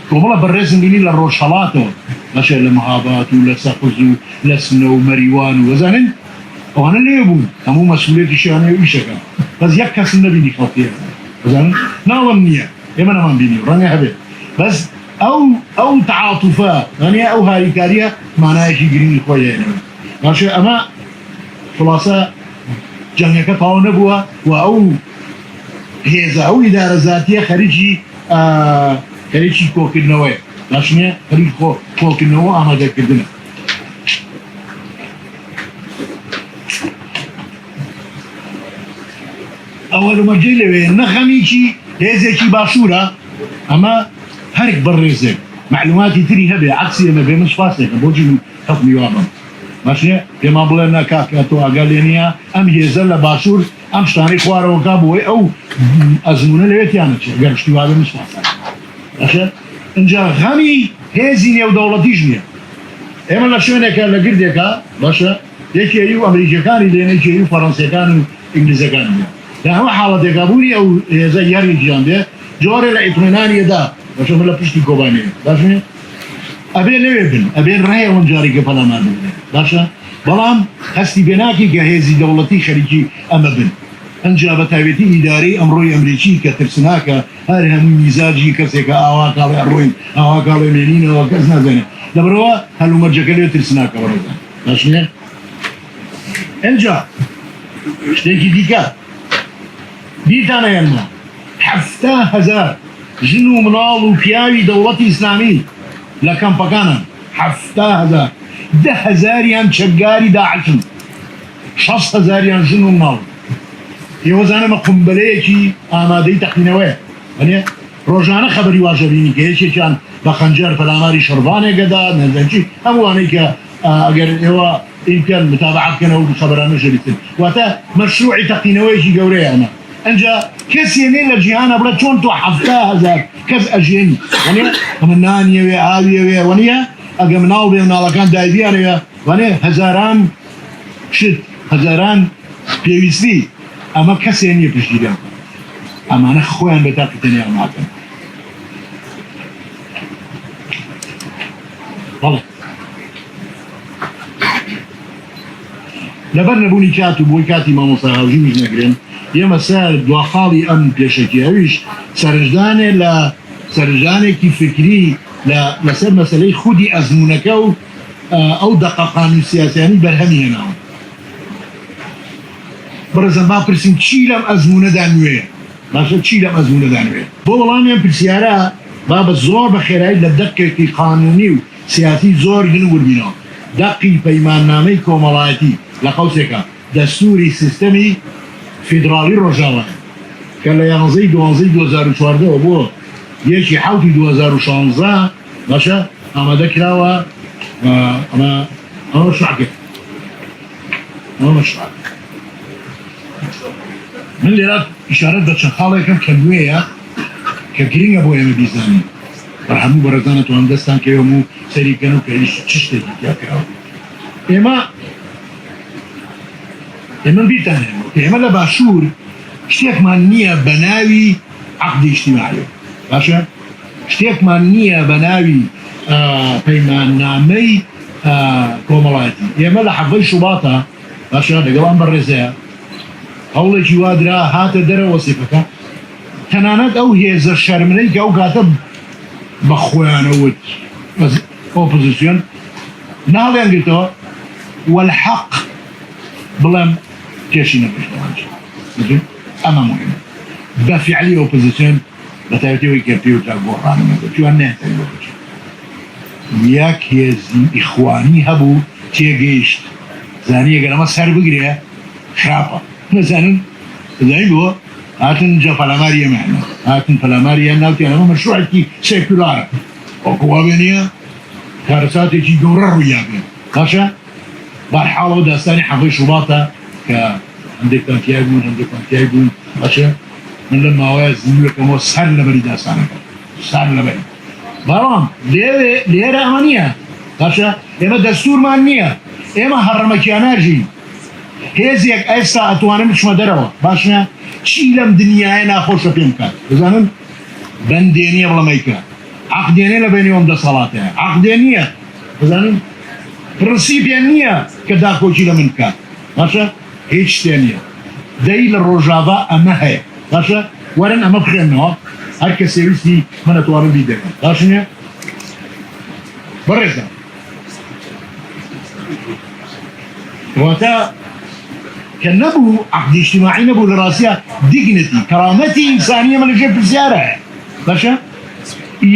کۆمەڵە بەڕێزم بینی لە ڕۆژهەڵاتەوە باشە لە مەهاباد و لە سەقز و لە سنە و مەریوان و وەزانن ئەوانە لێ بوون هەموو مەسئولیەتیشیان و ئیشەکە بەس یەک کەسم نەبینی خەڵکیە وەزانن ناڵم نییە ئێمە نەمان بینی ڕەنگە هەبێت بەس ئەو تعاتوفە یانێ ئەو هاریکاریە مانایەکی گرنگی خۆی هێنەوە باشە ئەمە خلاصە جەنگەکە تەواو نەبووە و ئەو هێزە ئەو ئیدارە زاتیە خەریکی کۆکردنەوەی باشنیە خەریک کۆکردنەوە ئامادەکردنە ئەوە لەمەجێ لەوێ نەخەمیکی هێزێکی باشوورە ئەمە هەرێک بەڕێزێک معلوماتی تری هەبێ عکسی ئەمە بێ من سپاسێکە بۆچی حکمی وابم باشنیە پێمان بڵێ ناکاکە تۆ ئاگا لێ نییە ئەم هێزە لە باشوور ئەم شتانەی خوارەوەکا بۆی ئەو ئەزمونە لەوێتیانەچێ گەر شتی وابێ من سپاسە باشە اینجا غەمی هێزی نێودەوڵەتیش نییە ئێمە لە شوێنێکە لە گردێکە باشە یەکێری و ئەمریکەکانی لێنە یەکێری و فەڕەنسیەکان و ئینگلیزەکان بێ لە هەموو حاڵەتێکا بوونی ئەو هێزە یاریان بێ جۆرە لە ئیتمێنانیەدا باشە من لە پشتی کۆبانێ باشنێ ئەبێ لەوێ بن ئەبێ ڕێ ئەوەن جارێکە پەلامان بێ باشە بەڵام هەستی بێناکی کە هێزی دەوڵەتی خەریکی ئەمە بن ئەنجا بە تایبەتی ئیدارەی ئەمڕۆی ئەمریکی کە ترسناکە هەر هەموو میزاجی کەسێکە ئاوا کاڵێ ئەڕۆین ئاوا کاڵێ مێنینەوە کەس نازانێت لەبەرەوە هەلومەرجەکە لێ ترسناکە بەڕێزان باشنێ ئەنجا شتێکی دیکە بیرتانە هێنما 7,000 ژن و مناڵ و پیاوی دەوڵەتی ئیسلامی لە کەمپەکانن 7,000 10,000یان چەکداری داعشن 6,000یان ژن و مناڵ ئێوەزانەمە قومبەلەیەکی ئامادەی تەقینەوەیە ڕۆژانە خەبەری واژە بینی کە یەکێکیان بە خەنجەر پەلاماری شەڕبانێکەدا نەزەنجی هەمووانەی کە ئەگەر ئێوە ئیمکان متابعات بکەنەوە و خەبەرانە ژەریتن واتە مەشروعی تەقینەوەیەکی گەورەیە ئەمە ئەنجا کەسێ نێ لە جیهانە بڵێ چۆن تۆ 7,000 کەس ئەژێنی ئەمە نانیەوێ ئاویەوێ وەنیە ئەگە مناڵ بێ مناڵەکان دایبیانەوێ وانێ هەزاران شت هەزاران پێویستی ئەمە کەسێ نییە پشتیدە ئەمانە خۆیان بە تاقیتەنیان ناکەن بەڵێ لەبەر نەبوونی کات و بۆی کاتی مامۆستا هاوژینیش نەگرن ئێمە سەر دواخاڵی ئەم پێشەکی ئەویش سەرنجدانێ لە سەرنجانێکی فکری لەسەر مەسەلەی خودی ئەزمونونەکە و ئەو دەقەقان و سیاسیانی بەرهەمی هێناوە بەڕێزم با پرسیم چی لەم ئەزمونەدا نوێ باشە چی لەم ئەزمونەدا نوێ بۆ وەڵامیان پرسیارە با بە زۆر بە خێرایی لە دەقێکی قانونی و سیاسی زۆر گرنگ وەربینەوە دەقی پەیماننامەی کۆمەڵایەتی لە قەوسێکە دەستوری سیستەمی فیدرالی ڕۆژاوە کە لە 11/12/2014 بۆ 1/7/2016 باشە ئامادە کراوە ئەمە شعکە من لێرە ئیشارەت بە چەند خاڵێکم کە نوێیە کە گرنگە بۆ ئێمە بیزانین هەموو بەڕێزانەتوان دەستان کەوێم و سەریکەن و پێویست چ شتێکی تیاکراوە ئێمە بیرتانێن ئێمە لە باشوور شتێکمان نییە بە ناوی عەقدی ئیجتیماعی باشە شتێکمان نییە بە ناوی پەیماننامەی کۆمەڵایەتی ئێمە لە حەڤەی شوباتە باشە لەگەڵ ئەم بەڕێزەیە هەوڵێکی وا درا هاتە دەرەوە وەسیفەکە تەنانەت ئەو هێزە شەرمنەی کە ئەو کاتە بە خۆیانەوت ئۆپۆزیسیۆن ناڵیان گرتەوە وەلحەق بڵێم کێشی نەپێشتەوانش ئەمە مهمە بە فیعلی ئۆپۆزیسیۆن بە تایبەتیەوەی کەرتی و تا گۆڕانەوە چوان نێتەوە یەک هێزی ئیخوانی هەبوو تێگەیشت زانی ئەگەر ئەمە سەر بگرێ خراپە نەزانن زانی بۆ هاتن جا پەلاماری ئەمانە هاتن پەلاماریان ناوتیان ئەمە مەشروعێکی سێکولارە وەکووا بێنیە کارەساتێکی گەورە ڕوویان بێن باشە بەرحاڵەوە داستانی حەڤەی شوباتە کە هەندێکتان تیای بوون هەندێکتان تیای بوون باشە من لە ماوەیە زیوەکەمەوە سەر لەبەری داستانەکە سەر لەبەری بەڵام لێرە ئەمە نییە باشە ئێمە دەستورمان نییە ئێمە هەڕەمەکیاناژین هێزێک ئێستا ئەتوانم بچمە دەرەوە باشە چی لەم دنیاە ناخۆشە پێم بکات بزانم بەندێنیە بڵەمەیکە عەقدێنێ لە بینیەوەم دەسەڵاتەیە عەقدێ نییە بزانم پرنسیپیان نییە کە داخۆکی لە من بکات باشە هیچ شتێ نییە دەی لە ڕۆژاوا ئەمە هەیە باشە وەرن ئەمە بخێنەوە هەر کە سێویستی منەتوانم بی دەکەن باش نییە بەڕێزە واتە کە نەبوو عەقدی ئیجتیماعی نەبوو لە ڕاستیە دیگنەتی کەرامەتی ئینسانیە مە لەژێر پرسیارە هەیە باشە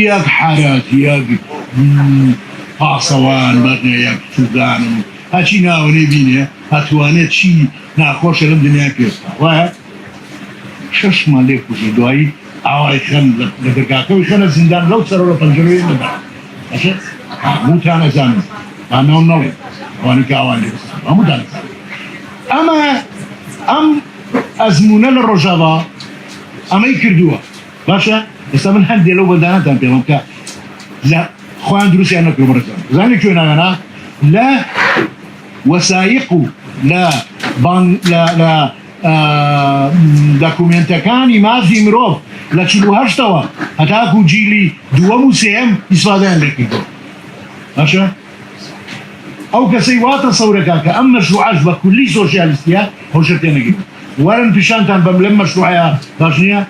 یەک حارەت یەک پاسەوان بەرنێ یەک چوزانم هەچی ناوەنێ بینێ هەتوانێت چی ناخۆشە لەم دنیا پێستا وایە شەشمان لێ کوژی دوایی ئاوای خەن لە دەرگاکەوی خەنە زیندان لەو سەرەوە لە پەنجەرەوەی نەبا باشە هەمووتان ئەزانن ئاناو نەڵێ ئەوانی کە ئاوان لێ بستان هەمووتان ئەزانن ئەمە ئەم ئەزمونە لە ڕۆژاوا ئەمەی کردووە باشە ئێستا من هەندێک لەو بەندانەتان پێڵم کە لە خۆیان دروستیان نەکردو بەڕێزان زانێ کوێ ناوێنا لە وەسایق و لە داکومنتەکانی مافی مرۆڤ لە 48ەوە هەتاکو جیلی دووەم و سێم ئیسفادەیان لێ کردووە باشە ئەو کەسەی واتە سەورەکە کە ئەم مەشروعەش بە کولی سۆشیالیستیە هۆشە تێنەگرن وەرن پیشانتان بەم لەم مەشروعەیە باش نییە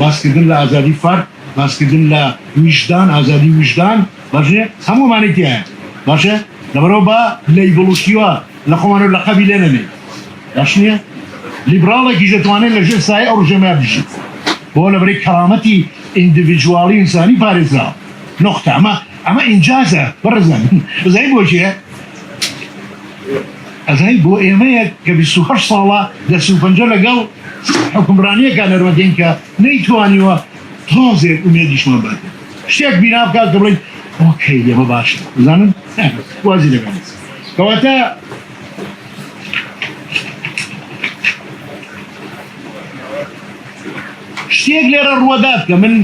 باسکردن لە ئازادی فەرد باسکردن لە ویژدان ئازادی ویژدان باش نییە هەموومانی تایە باشە لەبەرەوە بە لەیبڵوشیوە لە خۆمانە لە قەبی لێ نەمێ باش نییە لیبراڵێکی دەتوانێت لەژێر سایە ئەو ڕژێمە بژیت بۆ لەبەرەی کەرامەتی ئیندیڤیدواڵی ئینسانی پارێزراوە نقطە ئەمە ئینجازە بەڕێزان بزانین بۆ چییە ئەزای بۆ ئێمەیە کە 28 ساڵە لە 35 لەگەڵ حکومڕانیەکە نەروەدەین کە نەیتوانیوە تۆزێک ئومێدیشمان باتێت شتێک بینا بکات کە بڵێین ئۆکەی ئێمە باشە بزانن وازی لەگەڵ کەواتە شتێک لێرە ڕوەدات کە من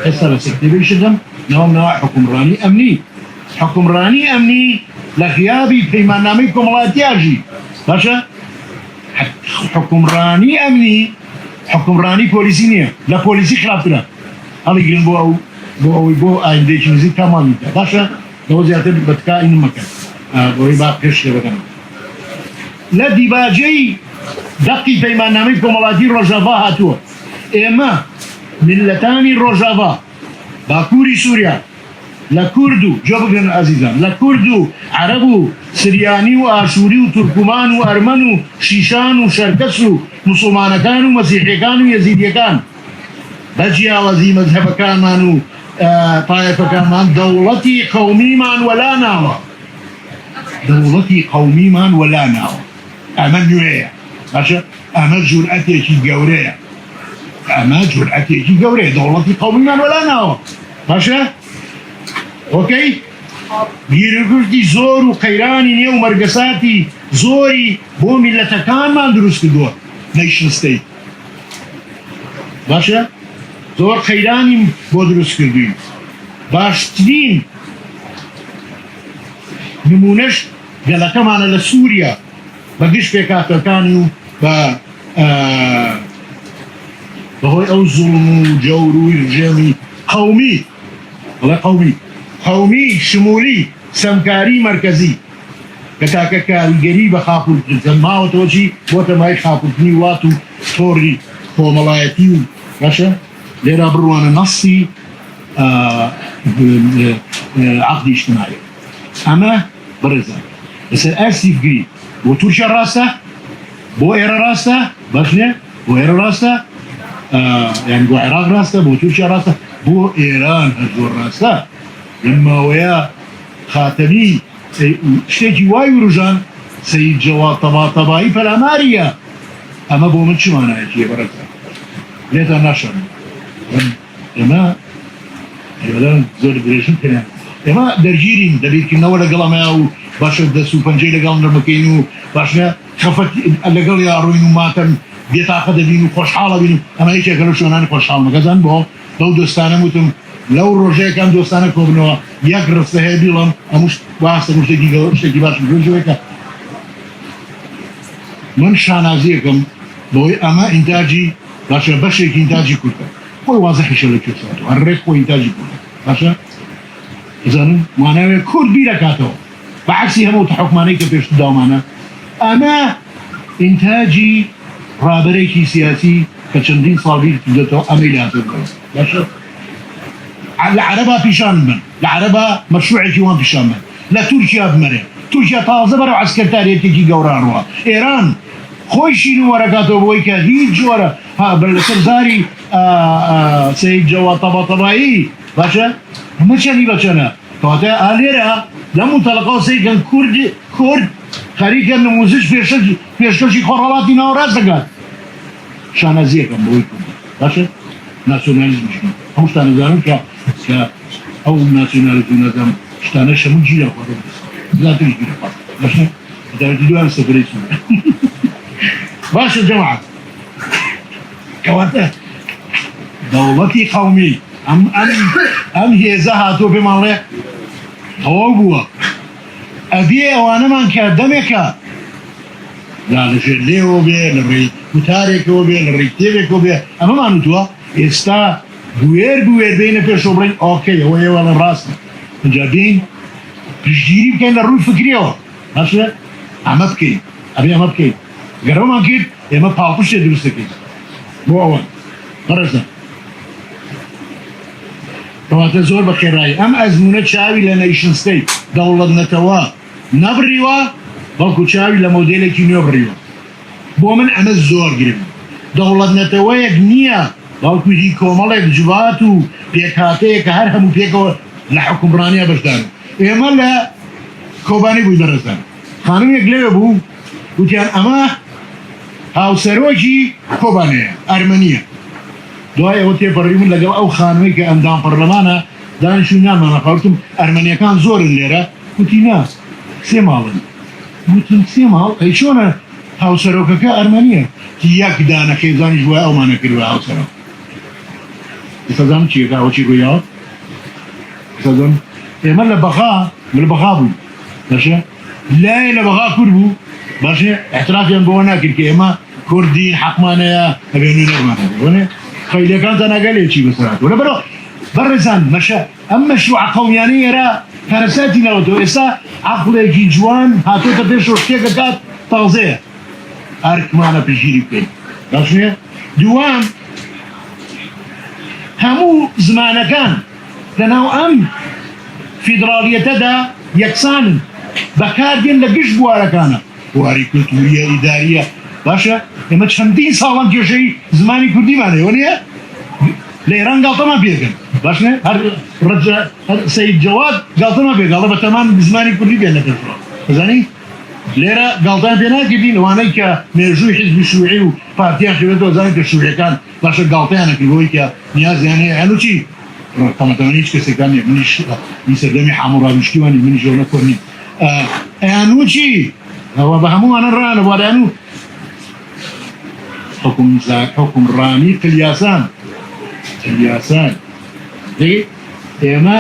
ئێستا لە سەکتێبەی شدەم ناوەمنەوە حکومڕانی ئەمنی لە غیابی پەیماننامەی کۆمەڵایەتیاژی باشە حکومڕانی ئەمنی حکومڕانی پۆلیسی نییە لە پۆلیسی خراپترە هەڵی گرن بۆ ئەوەی بۆ ئایندێکی نزیک تامامیکە باشە لەوە زیاتر بەتکاین مەکەن بۆی با پێش شێ لە دیباجەی دەقی پەیماننامەی کۆمەڵایەتی ڕۆژاوا هاتووە ئێمە میلەتانی ڕۆژاوا باکووری سووریا لە کورد و جۆ بگرن ئازیزان لە کورد و عەرەب و سریانی و ئاشووری و تورکومان و ئەرمەن و شیشان و شەرکەس و موسڵمانەکان و مەسیحیەکان و یەزیدیەکان بە جیاوازی مەذهەبەکانمان و پایەپەکانمان دەوڵەتی قەومیمان وەلاناوە دەوڵەتی قەومیمان وەلاناوە ئەمە نوێیە باشە ئەمە جورئەتێکی گەورەیە دەوڵەتی قەومیمان وەلاناوە باشە ئۆکەی گیرگرتی زۆر و قەیرانی نێو مەرگەساتی زۆری بۆ میلەتەکانمان دروست کردووە نەیشن ستەیت باشە زۆر قەیرانی بۆ دروست کردوین باشترین نمونەش گەلەکەمانە لە سووریا بە گشت پێکاتەکانی و بەهۆی ئەو زوڵم و جەور و ژێمی قەومی شمولی سەمکاری مەرکەزی کە تاکە کاریگەری بە خاپورماوەتەوەچی بۆ تەمای خاپورتنی وات و تۆڕی کۆمەڵایەتی و باشە لێرا بڕوانە نەسی عەقدی اجتماعی ئەمە بەڕێزان لەسەر ئەرسی گری بۆ تورکیا ڕاستە بۆ ئێرە ڕاستە باشنێ بۆ ئێرە ڕاستە یان بۆ عێراق ڕاستە بۆ تورکیا ڕاستە بۆ ئێران هەر زۆر ڕاستە لەماوەیە خاتەمی شتێکی وای وروژان سەید جەواد تەباتەبایی پەلاماریە ئەمە بۆ من چمانایەتیە بەڕێزان لێتان ناشەن ئێمە زۆر درێژن پێیان ئێمە دەرگیرین دەبیرکردنەوە لەگەڵ ئەمەیە و باشە دەست و پەنجەی لەگەڵ نەبکەین و باشە خەفەت لەگەڵ یاڕۆین و ماتەن بێتاقە دەبین و خۆشحاڵە بین و ئەمە یەکێکە لە شوێنانی خۆشحاڵ مەگەزان بۆ لەو دۆستانە وتم لەو ڕۆژەیەکان دۆستانە کۆبنەوە یەک ڕستە هەیە بیڵم هەموو باسە شتێکی باش بژێکە من شانازیەکەم بۆی ئەمە ئینتاجی باشە بەشێکی ئینتاجی کورتە خۆی وازەحیشە لە کوێسات و هەرڕێک خۆی ئینتاجی کورتە باشە زانم ماناوێت کورد بیرەکاتەوە بەعکسی هەموو تحکمانەی کە پێشتر داوامانە ئەمە ئینتاجی ڕابەرێکی سیاسی کە چەندین ساڵی دێتەوە ئەمەی لاتر باشە لە عەرەبا پیشان بن لە عەرەبا مەشروعێکی وان پیشان بن لە تورکیا بمەرێ تورکیا تازە بەرەو عەسکەرتاریەتێکی گەوڕانەوە ئێران خۆی شین وەرەکاتەوە بۆی کە هیچ جۆرە لەسەر زاری سەید جەواد تەباتەبایی باشە هەمە چەندی بەچەنە کەواتە ئالێرە لە منتەلەقەوە سەیکەن کورد خەریکە نموزش پێشکەشی خۆڕەڵاتی ناوەڕاست دەکات شانازیەکەم بۆی کورد باشە ناسیۆنالیزمش هەموو شتان دەزانم کە ئەو ناسیۆنالیزم نەزانم شتانە شەموو گیرە خۆڕە زیاتریش گیرە خۆڕ باشە دەوێتی دوان سەفەرەی سوورە باشە جەماعەت کەواتە دەوڵەتی قەومی ئەم هێزە هاتووە پێماڵێ تەواو بووە ئەبێ ئەوانەمان کە دەمێکە لەژێر لێەوە بێ لە ڕێی وتارێکەوە بێ لە ڕێی کتێبێکەوە بێ ئەمەمان وتووە ئێستا بوێر بێنە پێشەوە بڵین ئۆکەی ئەوە ئێوە لە ڕاستە اینجا بین پشتگیری بکەین لە ڕووی فکریەوە باشە ئەمە بکەین ئەبێ ئەمە بکەین گەرەوەمان کرد ئێمە پاڵپشتێ دروست دەکەین بۆ ئەوە بەڕێزە کەواتە زۆر بەخێرایی ئەم ئەزمونە چاوی لە نەیشن ستەیت دەوڵەت نەتەوە نەبڕیوە بەڵکو چاوی لە مۆدێلێکی نوێ بڕیوە بۆ من ئەمە زۆر گرنگ دەوڵەت نەتەوەیەک نییە بەڵکو هی کۆمەڵێک جوات و پێکهاتەیە کە هەر هەموو پێکەوە لە حکومڕانیە بەشدار ئێمە لە کۆبانی بووی بەڕێزان خانومێک لێوێ بوو وتیان ئەمە هاوسەرۆکی کۆبانەیە ئەرمەنیە دوای ئەوە تێپەڕیمون لەگەڵ ئەو خانووی کە ئەندام پەرلەمانە دانیشتوی نامانە خەوتم ئەرمەنیەکان زۆرن لێرە وتی نا سێ ماڵن وتم سێ ماڵ ئەی چۆنە هاوسەرۆکەکە ئەرمەنیە یەک دانە خێزانیش وای ئەومانە کردوە هاوسەرۆ سەزانم چیەکە ئەوچی ڕوویاوە سەزانم ئێمە لە بەغا بووین باشە لای لە بەغا کورد بوو باشە احترافیان بۆەوە ناکرد کە ئێمە کوردی حەقمانەیە ئەبێنوی نەرمانە خەیلەکانتان ئەگەلێکی بەسەرات وەرە بەرەوە بەڕێزان مەشە ئەم مەشروع قەومیانەی ئێرە پەرەسەتی نەوەتەوە ئێستا عەقڵێکی جوان هاتۆتە پێشەوە شتێکە کات تازەیە ئەرکمانە پشگیری بکەین باشنێ دووام هەموو زمانەکان لەناو ئەم فیدراڵیەتەدا یەکسانن بەکاردێن لە گشت بوارەکانە بواری کولتوریە ئیداریە باشە ئێمە چەندین ساڵان کێشەی زمانی کوردیمانەوە نیە لە ئێران گاڵتەمان پێکەن باشنێ هەر سەید جەواد گاڵتەمان پێگاڵە بە تەمان زمانی کوردی بێن لە پێشەوە بزانی لێرە گاڵتان پێ ناکردین ئەوانەی کە مێژووی حیزبی شووعی و پارتیان شوێتەوە زانین کە شووعیەکان باشە گاڵتەیانە کردەوەی کە نیازیان هەیە هەنووچی تەمەتەمەنی هیچ کەسێکان نیە منیش سەردەمی حاموڕابشتیوانی منیش ئەوە نەکۆرنی ئەیانووچی ئەوە بە هەمووانە ڕانە وادانوو حکومڕانی کلیاسان ئێمە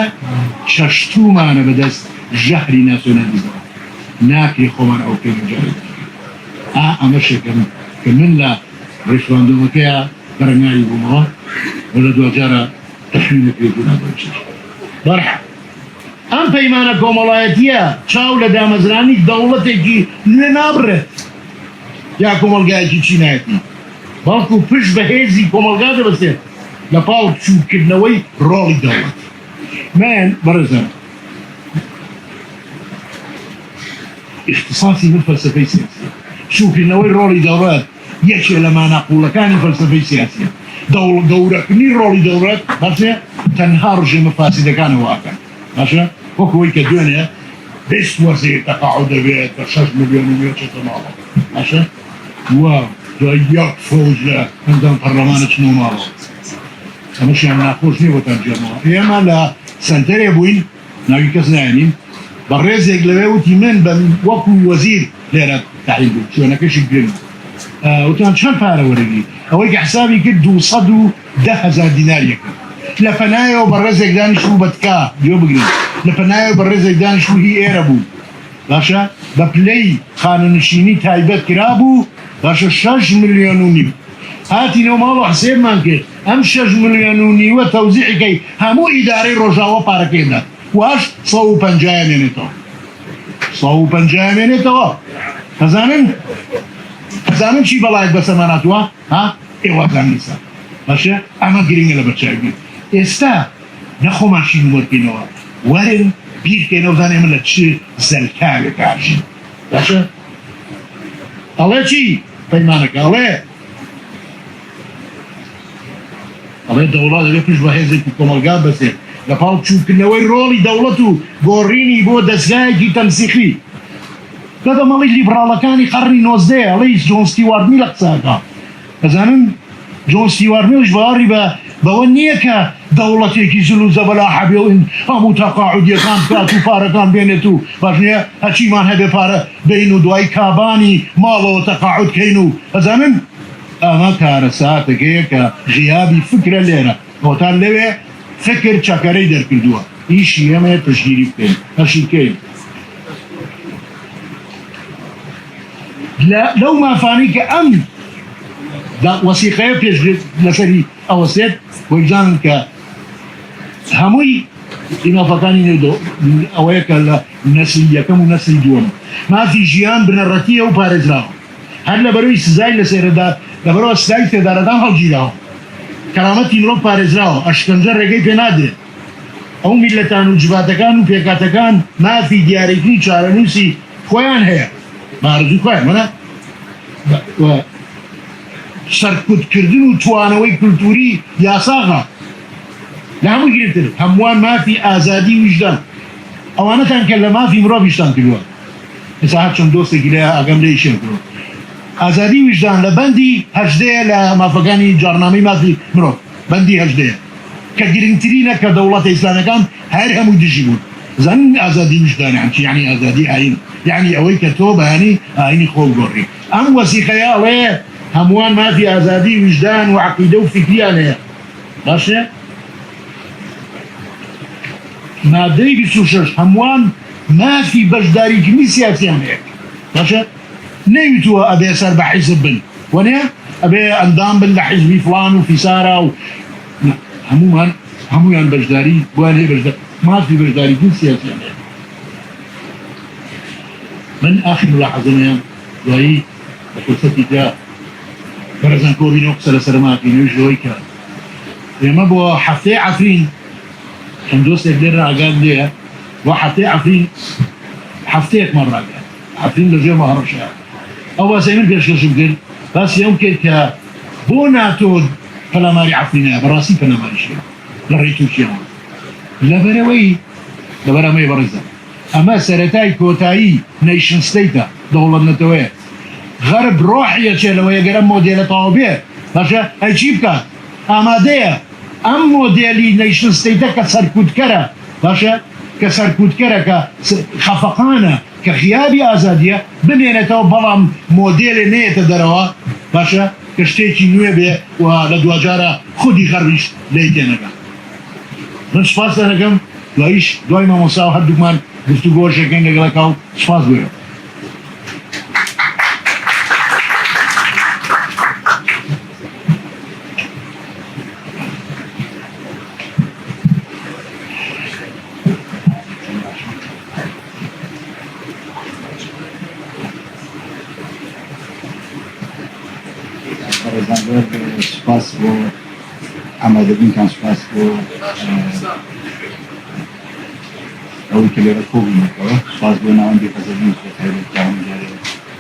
چەشتومانە بەدەست ژەهری ناسیۆنالیزم ناکرێ خۆمان ئەو پێنجاری ئەمە شێکم کە من لە ڕێکخراندنەکەیە بەرەنگاری بوومەوە و لە دوجارە تەخمینە پێدونابچ بەرح ئەم پەیمانە کۆمەڵایەتیە چاو لە دامەزرانی دەوڵەتێکی نوێ نابڕێت یا کۆمەلگایەکی چینایەتی بەڵکو پشت بە هێزی کۆمەلگا دەبەستێت لە پاڵ چووکردنەوەی ڕۆڵی دەوڵەت من بەڕێزم اختصاصی من فەلسەفەی سیاسی چووکردنەوەی ڕۆڵی دەوڵەت یەکێ لە مانەقوڵەکانی فەلسەفەی سیاسیە گەورەکردنی ڕۆڵی دەوڵەت باشە تەنها ڕژێمە فاسیدەکانەوە ئاکەن باشە وەکەوەی کە دوێنێ بێست وەزیر تەقاعد دەبێت بە 6 ملیۆن و چێتە ماڵەوە باشە وە دوای یەک فەوج لە ئەندام پەرلەمانە چنەوە ماڵەوە ئەمەشیان ناخۆش نییە بۆ تەرجەمەوە ئێمە لە سنتەرێ بووین ناوی کەس نایەنین بە ڕێزێک لەوێ وتی من بە وەکو وەزیر لێرە تعیین بوو شوێنەکەشی گرنگ وتیان چەند پارە وەرەگری ئەوەی کە حسابی کرد 210,000 دیناریە کرد لە پەنایەوە بە ڕێزێک دانیشتبوو بە تکا دیۆ بگرین لە پەنایەوە بە ڕێزێک دانیشتبوو هی ئێرە بوو باشە بە پلەی خانەنشینی تایبەت کرابوو باشە 6 ملیۆن و نیم هاتینەوە ماڵ حسێبمان کرد ئەم 6 ملیۆن و نیوە تەوزیعەکەی هەموو ئیدارەی ڕۆژاوە پارەکەیدا واش 150 مێنێتەوە 150 مێنێتەوە ئەزانن چی بەڵایەت بەسەماناتوە ها ئێوەکان نیسا باشە ئەمە گرنگە لە بەرچاوی ئێستا نەخۆماشین وەرکەینەوە وەرن بیرکەینەوە زانێ من لە چ زەلکاوێک کارژین باشە ئەڵێ چی پەیمانەکە ئەڵێ دەوڵات دەبێت پشت بە هێزێکی کۆمەلگا بەسێت لە پاڵ چووکردنەوەی ڕۆڵی دەوڵەت و گۆڕینی بۆ دەستگایەکی تەنسیخی کەدە مەڵی لیبراڵەکانی قەرنی 19 ئەڵەی جۆن ستیوارت میل لە قساکە ئەزانن جۆن ستیوارت میلش باوەڕی بەوە نییە کە دەوڵەتێکی زل و زەبەلا حەبێ و هەموو تەقاعودیەکان بکات و پارەکان بێنێت و باش نییە هەچیمان هەبێ پارە بین و دوای کابانی ماڵەوە تەقاعود کەین و ئەزانن ئەمە کارە ساعتەکەیە کە غیابی فکرە لێرە بۆتان لەوێ فکر چەکەرەی دەرکردووە ئیشی ئێمە پشگیری بکەین هەشیکەین لەو مافانی کە ئەم وەسیقەیە پێش لەسەری ئەوەسێت وەیزانن کە هەمووی ئینافەکانی ئەوەیە کە لە نەسلی یەکەم و نەسلی دووەم مافی ژیان بنەڕەتیە و پارێزراوە هەر لە بەرەوەی سزای لە سێرەدا لە بەرەوە سزای تێدارەدان هەڵگیراوە کەرامەتی مرۆڤ پارێزراوە ئەشکەنجە ڕێگەی پێ نادرێت ئەو میلەتان و جواتەکان و پێکاتەکان مافی دیارێکی چارەنووسی خۆیان هەیە مارزوو خۆیان وەنە سەرکوتکردن و توانەوەی کولتوری یاساغا لە هەموو گرتر هەمووان مافی ئازادی ویژدان ئەوانەتان کە لە مافی مرۆڤیشتان کردووە ئێستا هەر چەند دۆستێکی لە ئەگەم لێ شێن کردووە ئازادی ویژدان لە بەندی هەژدەیە لە مافەکانی جارنامەی مافی مرۆڤ بەندی هەژدەیە کە گرنگترینە کە دەوڵەتە ئیسلامەکان هەر هەموو دژی بوون زانین ئازادی ویژدان یعنی ئازادی ئاین یعنی ئەوەی کە تۆ بەیانی ئاینی خۆ گۆڕی ئەم وەسیقەیە ئەڵێ هەمووان مافی ئازادی ویژدان و عەقیدە و فکریان هەیە باشە مادەی 26 هەمووان مافی بەشداریکردنی سیاسیان هەیە باشە نەیوتووە ئەبێ سەر بە حیزب بن وەنێ ئەبێ ئەندام بن لە حیزبی فڵان و فیسارا و هەموویان بەشداری بوان هەیە بەشدار مافی بەشداریکردنی سیاسیان هەیە من آخر ملاحظەیان دوایی بە فرسەتی دا بەرەزان کۆبینەوە قسە لە سەرماکەینەوەی ژۆی کە ئێمە بۆ هەفتەی عەفرین چەند دۆستێک لێرە ئاگام لێیە بۆ هەفتەی عەفرین هەفتەیەکمان ڕاگەیان عەفرین لەژێر ماهەڕەشەیە ئەو باسی من پێشکەشم کرد باسی ئەوم کرد کە بۆ ناتۆ پەلاماری عەفرینەیە بەڕاستی پەلاماریشەیە لە ڕێی تورکیەوە لەبەرەمەی بەڕێزە ئەمە سەرەتای کۆتایی نەیشن ستەیتە دەوڵەت نەتەوەیە غەرب ڕۆحیە چێلەوە یەگەرە مۆدێلە تەواو بێت باشە ئەی چی بکات ئامادەیە ئەم مۆدێلی نەیشن ستەیتە کە سەرکوتکەرە باشە کە سەرکوتکەرە کە خەفەقانە کە خیابی ئازادیە بمێنێتەوە بەڵام مۆدێلێ نێتە دەرەوە باشە کە شتێکی نوێ بێ و لە دوجارە خودی غەربیش لێی تێنەکە من سپاس دەکەم دواییش دوای مامۆستا و هەردووکمان گفتوگۆشەکەین لەگەڵەکە و سپاس بێرم. سپاس بۆ ئامادەبوونتان، سپاس بۆ ئەوەی کە لێرە کۆبوونەوە، سپاس بۆ ناوەندی خەزەربوون تایبەتیان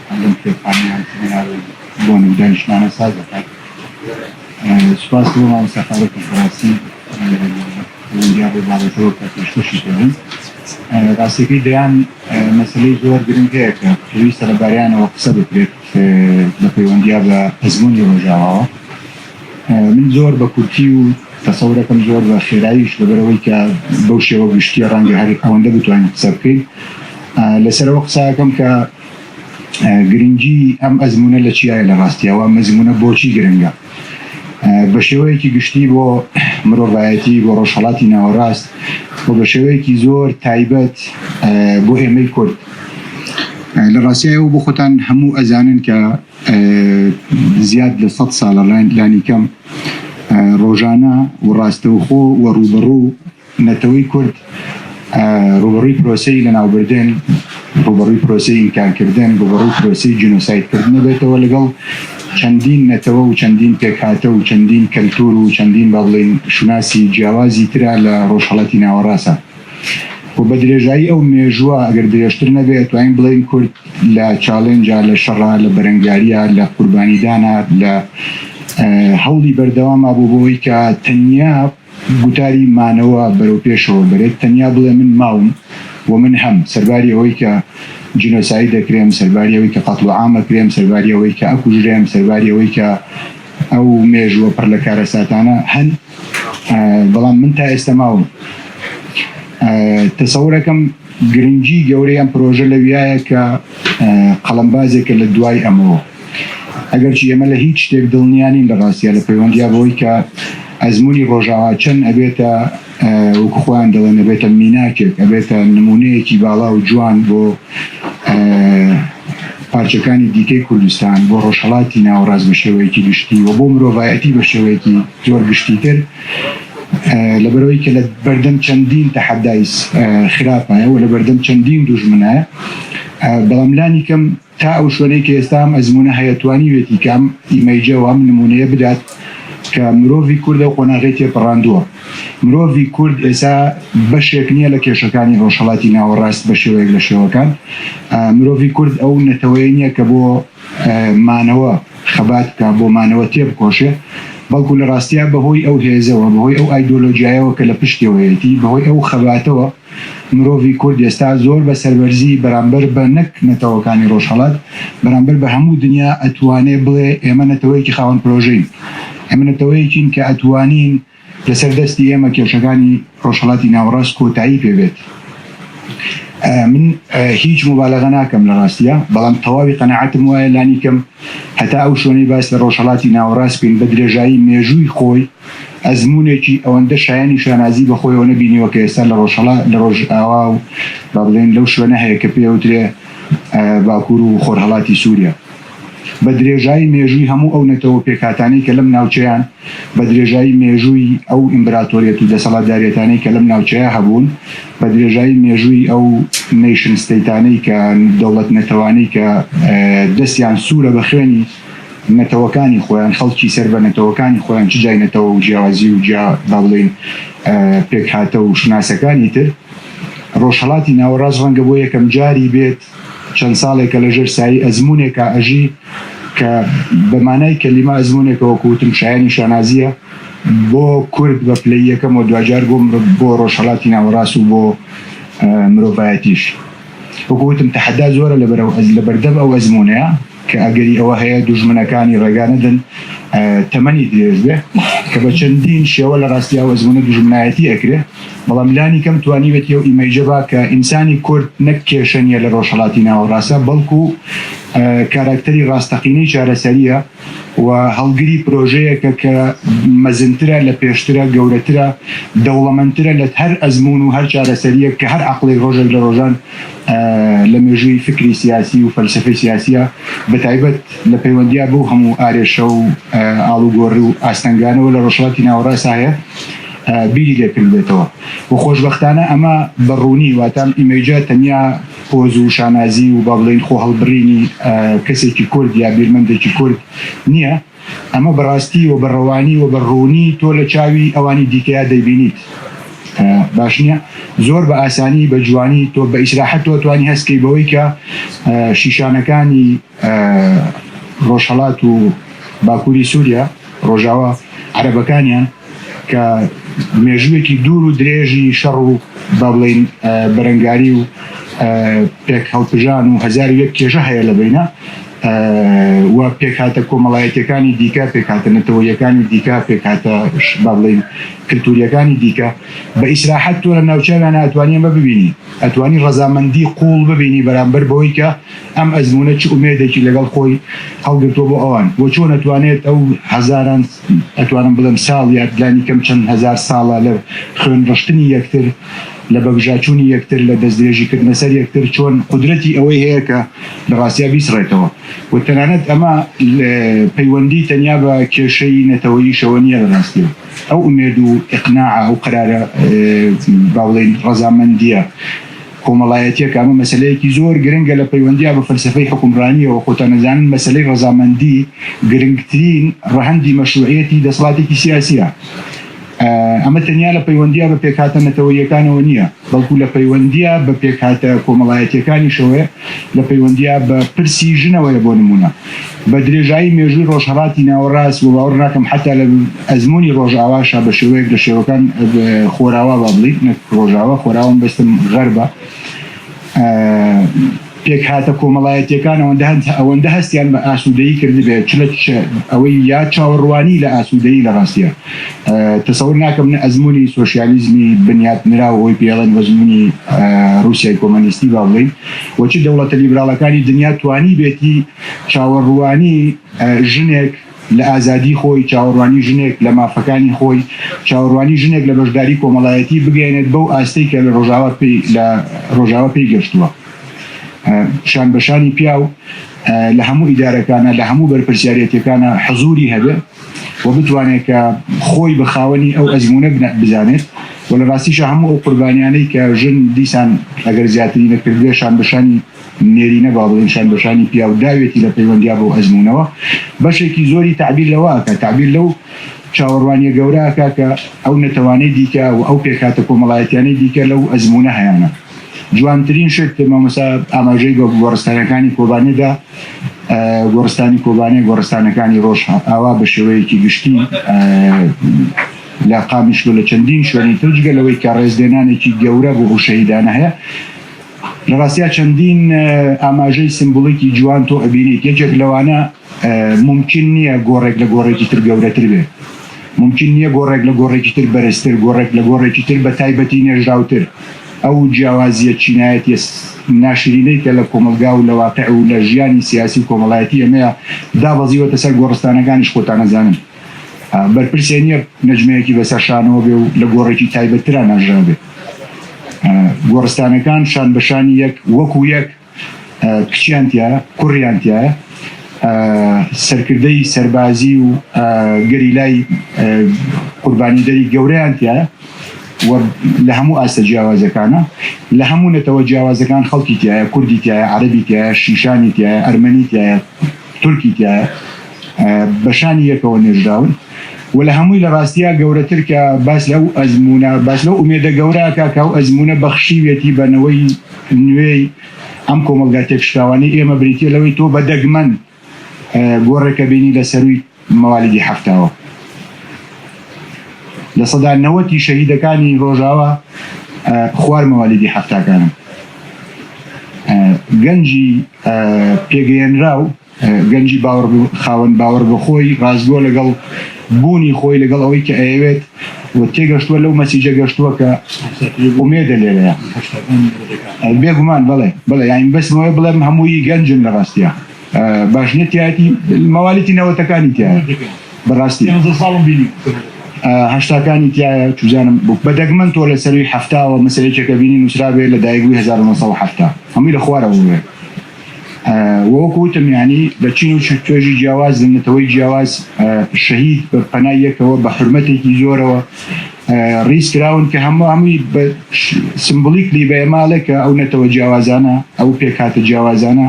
هەندێک کتێبخانەیان سمینارێک بۆ دانیشتمانە ساز دەکات. سپاس بۆ مامۆستا فاروق فراسی ونجیا بۆ بابەتەوە کە پێشکەشی کردن. ڕاستیەکەی دەیان مەسەلەی زۆر گرنگ هەیە کە پێویستە لەبارەیانەوە قسە بکرێت بە پەیوەندیا بە ئەزموونی ڕۆژاواوە. من زۆر بە کورتی و تەسەورەکەم زۆر بە خێراییش لەبەرەوەی کە بەو شێوە گشتیە ڕەنگە هەر ئەوەندە بتوانین قسە بکەین. لەسەرەوە قساکەم کە گرنگی ئەم ئەزمونە لە چیایە لە ڕاستیەوە ئەزمونە بۆچی گرنگە بە شێوەیەکی گشتی بۆ مرۆڤایەتی بۆ ڕۆژهەڵاتی ناوەڕاست و بە شێوەیەکی زۆر تایبەت بۆ ئێمەی کورد. لە ڕاستیایەوە بۆ خۆتان هەموو ئەزانن کە زیاد لە 100 ساڵە لانی کەم ڕۆژانە و ڕاستەوخۆ و ڕوبەڕوو نەتەوەی کورد ڕوبەڕووی پرۆسەی لەناوبردن، ڕوبەڕووی پرۆسەی ئینکارکردن، ڕوبەڕووی پرۆسەی جینۆسایدکردن بێتەوە لەگەڵ چەندین نەتەوە و چەندین پێکهاتە و چەندین کەلتور و چەندین بە بڵێن شوناسی جیاوازی ترا لە ڕۆژهەڵاتی ناوەڕاستە. و بە درێژایی ئەو مێژووە ئەگەر درێژتر نەبێت توانین بڵێن کورد لە چاڵێنجا، لە شەڕا، لە بەرەنگاریە، لە قوربانیدانە، لە هەوڵی بەردەوامە بۆ بۆی کە تەنیا گوتاری مانەوە بەرەو پێشەوە بێت، تەنیا بڵێ من ماوم و من هەم سەرباری ئەوەی کە جینۆساید دەکرێم، سەرباری ئەوەی کە قەتڵ عام ئەکرێم، سەرباری ئەوەی کە ئەکوژرێم، سەرباری ئەوەی کە ئەو مێژووە پڕ لە کارە ساتانە هەن، بەڵام من تا ئێستا ماوم. تەسەورەکەم گرنگی گەورەی ئەم پرۆژە لەویایە کە قەڵەمبازێکە لە دوای ئەمەوە. ئەگەرچی ئێمە لە هیچ شتێک دڵنیانین لە ڕاستیە لە پەیوەندیا بەوەی کە ئەزموونی ڕۆژاوا چەند ئەبێتە وەکو خۆیان دەڵێن ئەبێتە میناکێک، ئەبێتە نمونەیەکی باڵا و جوان بۆ پارچەکانی دیکەی کوردستان، بۆ ڕۆژهەڵاتی ناوەڕاست بە شێوەیەکی گشتی و بۆ مرۆڤایەتی بە شێوەیەکی زۆر گشتیتر، لەبەرەوەی کە لە بەردەم چەندین تەحەدای خراپایە و لە بەردەم چەندین دوژمنایە. بەڵام لانی کەم تا ئەو شوێنەی کە ئێستا ئەم ئەزمونە هەیەتوانی وێتی کەم ئیمەیجەوە ئەم نمونەیە بدات کە مرۆڤی کوردە و قۆناغی تێپەڕاندووە. مرۆڤی کورد ئێستا بەشێک نییە لە کێشەکانی ڕۆژهەڵاتی ناوەڕاست بە شێوەیەک لە شێوەکان. مرۆڤی کورد ئەو نەتەوەی نییە کە بۆ مانەوە خەبات کە بۆ مانەوە تێبکۆشێ، بەڵکو لە ڕاستیا بەهۆی ئەو هێزەوە، بەهۆی ئەو ئایدۆلۆژیایەوە کە لە پشتیەوەیەتی، بەهۆی ئەو خەباتەوە مرۆڤی کورد ئێستا زۆر بە سەربەرزی بەرامبەر بە نەک نەتەوەکانی ڕۆژهەڵات، بەرامبەر بە هەموو دنیا ئەتوانێ بڵێ ئێمە نەتەوەیەکی خاوەن پرۆژەین، ئێمە نەتەوەیەکین کە ئەتوانین لەسەر دەستی ئێمە کێشەکانی ڕۆژهەڵاتی ناوەڕاست کۆتایی پێبێت. من هیچ مبالغە ناکەم لە ڕاستیە، بەڵام تەواوی قەنەعەتم وایە لانی کەم هەتا ئەو شوێنەی باس لە ڕۆژهەڵاتی ناوەڕاست بین بە درێژایی مێژووی خۆی ئەزمونێکی ئەوەندە شایانی شانازی بەخۆیەوە نەبینیوە کە ئێستا لە ڕۆژهەڵات لە ڕۆژئاوا و با بڵێن لەو شوێنە هەیە کە پێوترێ باکوور و خۆرهەڵاتی سووریا. بە درێژایی مێژووی هەموو ئەو نەتەوە پێکهاتانەی کە لەم ناوچەیان، بە درێژایی مێژووی ئەو ئیمپراتۆریەت و دەسەڵاتدارێتانەی کە لەم ناوچەیە هەبوون، بە درێژایی مێژووی ئەو نیشن ستەیتانەی کە دەوڵەت نەتەوانەی کە دەستیان سوورە بە خوێنی نەتەوەکانی خۆیان، خەڵکی سەر بە نەتەوەکانی خۆیان، چ جای نەتەوە و جیاوازی و با بڵێن پێکهاتە و شناسەکانی تر. ڕۆژهەڵاتی ناوەڕاست ڕەنگە بۆ یەکەم جاری بێت چەند ساڵێکە لەژێر سایی ئەزمونێکە ئەژی کە بەمانای کەلیمە ئەزمونێکەوە کوتم شایانی شانازیە بۆ کورد بە پلەی یەکەم و دوجار بۆ ڕۆژهەڵاتی ناوەڕاست و بۆ مرۆڤایەتیش. وەکوتم تەحەدا زۆرە لە بەردەم ئەو ئەزمونەیە کە ئەگەری ئەوە هەیە دوژمنەکانی ڕێگانەدن تەمەنی درێژ بێ کە بە چەندین شێوە لە ڕاستیاوە ئەزمونە دوژمنایەتی ئەکرێ، بەڵام لانی کەم توانیوێتی ئەو ئیمەیجەبا کە ئینسانی کورد نەک کێشەنیە لە ڕۆژهەڵاتی ناوەڕاستە بەڵکو کاراکتەری ڕاستەقینەی چارەسەریە و هەڵگری پرۆژەیەکە کە مەزنترە لە پێشترە گەورەترە دەوڵەمەندترە لە هەر ئەزمون و هەر چارەسەریە کە هەر عەقڵی ڕۆژێک لە ڕۆژان لە مێژووی فکری سیاسی و فەلسفەی سیاسیە بەتایبەت لە پەیوەندیە بۆ هەموو ئارێشە و ئاڵوگۆڕی و ئاستەنگانەوە لە ڕۆژهەڵاتی ناوەڕاستە هەیە بیری لێکردێتەوە و خۆشبەختانە ئەمە بەڕوونی واتان ئیمەیجە تەنیا پۆز و شانازی و با بڵێن خۆ هەڵبڕینی کەسێکی کورد یا بیرمەندێکی کورد نییە ئەمە بەڕاستی و بەڕەوانی و بەڕوونی تۆ لە چاوی ئەوانی دیکەیە دەیبینیت باش نییە زۆر بە ئاسانی بە جوانی تۆ بە ئیسراحەت تۆ توانی هەستکەی بەوەی کە شیشانەکانی ڕۆژهەڵات و باکووری سووریا ڕۆژاوە عەرەبەکانیان کە مێژوویەکی دوور و درێژی شەڕ و با بڵێن بەرەنگاری و پێک هەڵپژان و هەزار و یەک کێژە هەیە لە بینە و پێکهاتە کۆمەڵایەتیەکانی دیکە پێکهاتە نەتەوەیەکانی دیکە پێکهاتە با بڵێن کلتوریەکانی دیکە بە ئیسراحەت تۆ لە ناوچەویان ئەتوانی ئەمە ببینی ئەتوانی ڕەزامەندی قوڵ ببینی بەرامبەر بەوەی کە ئەم ئەزمونە چ ئومێدێکی لەگەڵ خۆی هەڵگرتۆ بۆ ئەوان بۆ چۆن ئەتوانێت ئەو هەزاران ئەتوانم بڵێم ساڵ یا دلانی کەم چەند هەزار ساڵە لە خوێن ڕشتنی یەکتر لە بەگژاچوونی یەکتر لە دەستدرێژیکردنە سەر یەکتر چۆن قودرەتی ئەوەی هەیە کە لە ڕاستیا بیسڕێتەوە و تەنانەت ئەمە پەیوەندی تەنیا بە کێشەی نەتەوەیی شەوە نییە لە ڕاستیەوە ئەو ئومێد و ئیقناع ئەو قرارە با بڵێن ڕەزامەندیە کۆمەڵایەتیەکە ئەمە مەسەلەیەکی زۆر گرنگە لە پەیوەندیە بە فەلسفەی حکومڕانیەوە خۆتان نەزانن مەسەلەی ڕەزامەندی گرنگترین ڕەهەندی مەشروعیەتی دەسەڵاتێکی سیاسیە ئەمە تەنیا لە پەیوەندیە بە پێکهاتە نەتەوەیەکانەوە نییە بەڵکو لە پەیوەندیە بە پێکهاتە کۆمەڵایەتیەکانی شەوەیە لە پەیوەندیە بە پرسی ژنەوەیە بۆ نمونە بە درێژایی مێژووی ڕۆژهەڵاتی ناوەڕاست و باوەڕ ناکەم حتا لە ئەزمموی ڕۆژئاواشە بە شێوەیەک لە شێوەکان خۆراوە با بڵیت ڕۆژاوە خۆراوم بەستم غەربە پێکهاتە کۆمەڵایەتیەکان ئەوەندە هەستیان بە ئاسوودەیی کردبێت ئەوەی یا چاوەڕوانی لە ئاسوودەیی لە ڕاستیە تەسەور ناکەم نە ئەزمموی سۆشیالیزمی بنیاتنرا و ئەوی پێڵێن وەزمموی رووسیای کۆمەنیستی با بڵین وەچ دەوڵەتە لیبراڵەکانی دنیا توانی بێتی چاوەڕوانی ژنێک لە ئازادی خۆی چاوەڕوانی ژنێک لە مافەکانی خۆی چاوەڕوانی ژنێک لە بەشداری کۆمەڵایەتی بگەێنێت بەو ئاستەی کە لە ڕۆژاوە پێی گەشتووە شان بەشانی پیاو لە هەموو ئیدارەکانە لە هەموو بەرپرسیارەتەکانە حزوری هەبێ و بتوانێت کە خۆی بە خاوەنی ئەو ئەزمونە بزانێت و لە ڕاستیشە هەموو ئەو قوربانیانەی کە ژن دیسان ئەگەر زیاتری نەکردێ شان بەشانی نێرینە با بڵێن شان بەشانی پیاو داوێتی لە پەیوەندیا بۆ ئەزمونەوە بەشێکی زۆری تعبیر لەوەکە تعبیر لەو چاوەڕوانیە گەورەکە کە ئەو نەتەوانەی دیکە و ئەو پێکهاتە کۆمەڵایەتیانەی دیکە لەو ئەزمونە هەیەە جوانترین شت مامۆستا ئاماژەی بە گۆڕستانەکانی کۆبانێدا گۆڕستانی کۆبانێ گۆڕستانەکانی ڕۆژ ئاوا بە شێوەیەکی گشتی لە قامیشکۆ لە چەندین شوێنی ترجگە لەوەی کە ڕێزدێنانێکی گەورە بۆ شەهیدانە هەیە لە ڕاستیا چەندین ئاماژەی سمبوڵێکی جوان تۆ ئەبینیت یەکێک لەوانە ممکن نییە گۆڕێک لە گۆڕێکی تر گەورەتر بێ ممکن نییە گۆڕێک لە گۆڕێکی تر بەرزتر گۆڕێک لە گۆڕێکی تر بە تایبەتی نێژراوتر ئەو جیاوازیە چینایەتی ناشرینەی کە لە کۆمەلگا و لە واقع و لە ژیانی سیاسی کۆمەڵایەتی ئەمەیە دابەزیوەتە سەر گۆڕستانەکانیش خۆتان نەزانن بەرپرسێ نییە نەجمەیەکی بەسەر شانەوە بێ و لە گۆڕێکی تایبەتترا ناژرا بێ گۆڕستانەکان شان بەشانی یەک وەکو یەک کچیان تایە کوڕیان تایە سەرکردەی سەربازی و گەریلای قوربانیدەری گەورەیان تایە لە هەموو ئاستە جیاوازەکانە لە هەموو نەتەوە جیاوازەکان خەڵکی تایە کوردی تایە عەرەبی تایە شیشانی تایە ئەرمەنی تایە تورکی تایە بەشانی یەکەوە نێژراون و لە هەمووی لە ڕاستیە گەورەتر کە باس لەو ئەزمونە باس لەو ئومێدە گەورەکە کە ئەو ئەزمونە بەخشیوێتی بەنەوەی نوێی ئەم کۆمەلگا تێکشراوانی ئێمە بریتە لەوەی تۆ بە دەگمەن گۆڕێکە بینی لە سەروی مەوالیدی هەفتاوە لە سەدا 90 شەهیدەکانی ڕۆژاوە خوار مەوالیدی هەفتاکانن گەنجی پێگەیەنرا و گەنجی خاوەن باوەڕ بە خۆی ڕازگۆ لەگەڵ بوونی خۆی لەگەڵ ئەوەی کە ئەوێت و تێگەشتووە لەو مەسیجە گەشتووە کە ئومێدە لێرەیە بێگومان بڵێ یانی بەسمەوەی بڵێم هەمووی گەنجن لە ڕاستیە باشنێتیاتی مەوالیتی نەوەتەکانی تایە بەڕاستی هەشتاکانی تایە چوزانم بەدەگمەن تۆ لە سەروی هەفتاوە مەسەلێکێکە بینی نووسرابێ لە دایکبووی 1970 هەمووی لە خوارەوە بوێ وەکوتم ینی بە چین و توێژی جیاواز نەتەوەی جیاواز شەهید بە پەنای یەکەوە بە حرمەتێکی زۆرەوە ڕیز کراون کە هەمووی بە سمبلیکلی بە ئێماڵێکە ئەو نەتەوە جیاوازانە ئەو پێکاتە جیاوازانە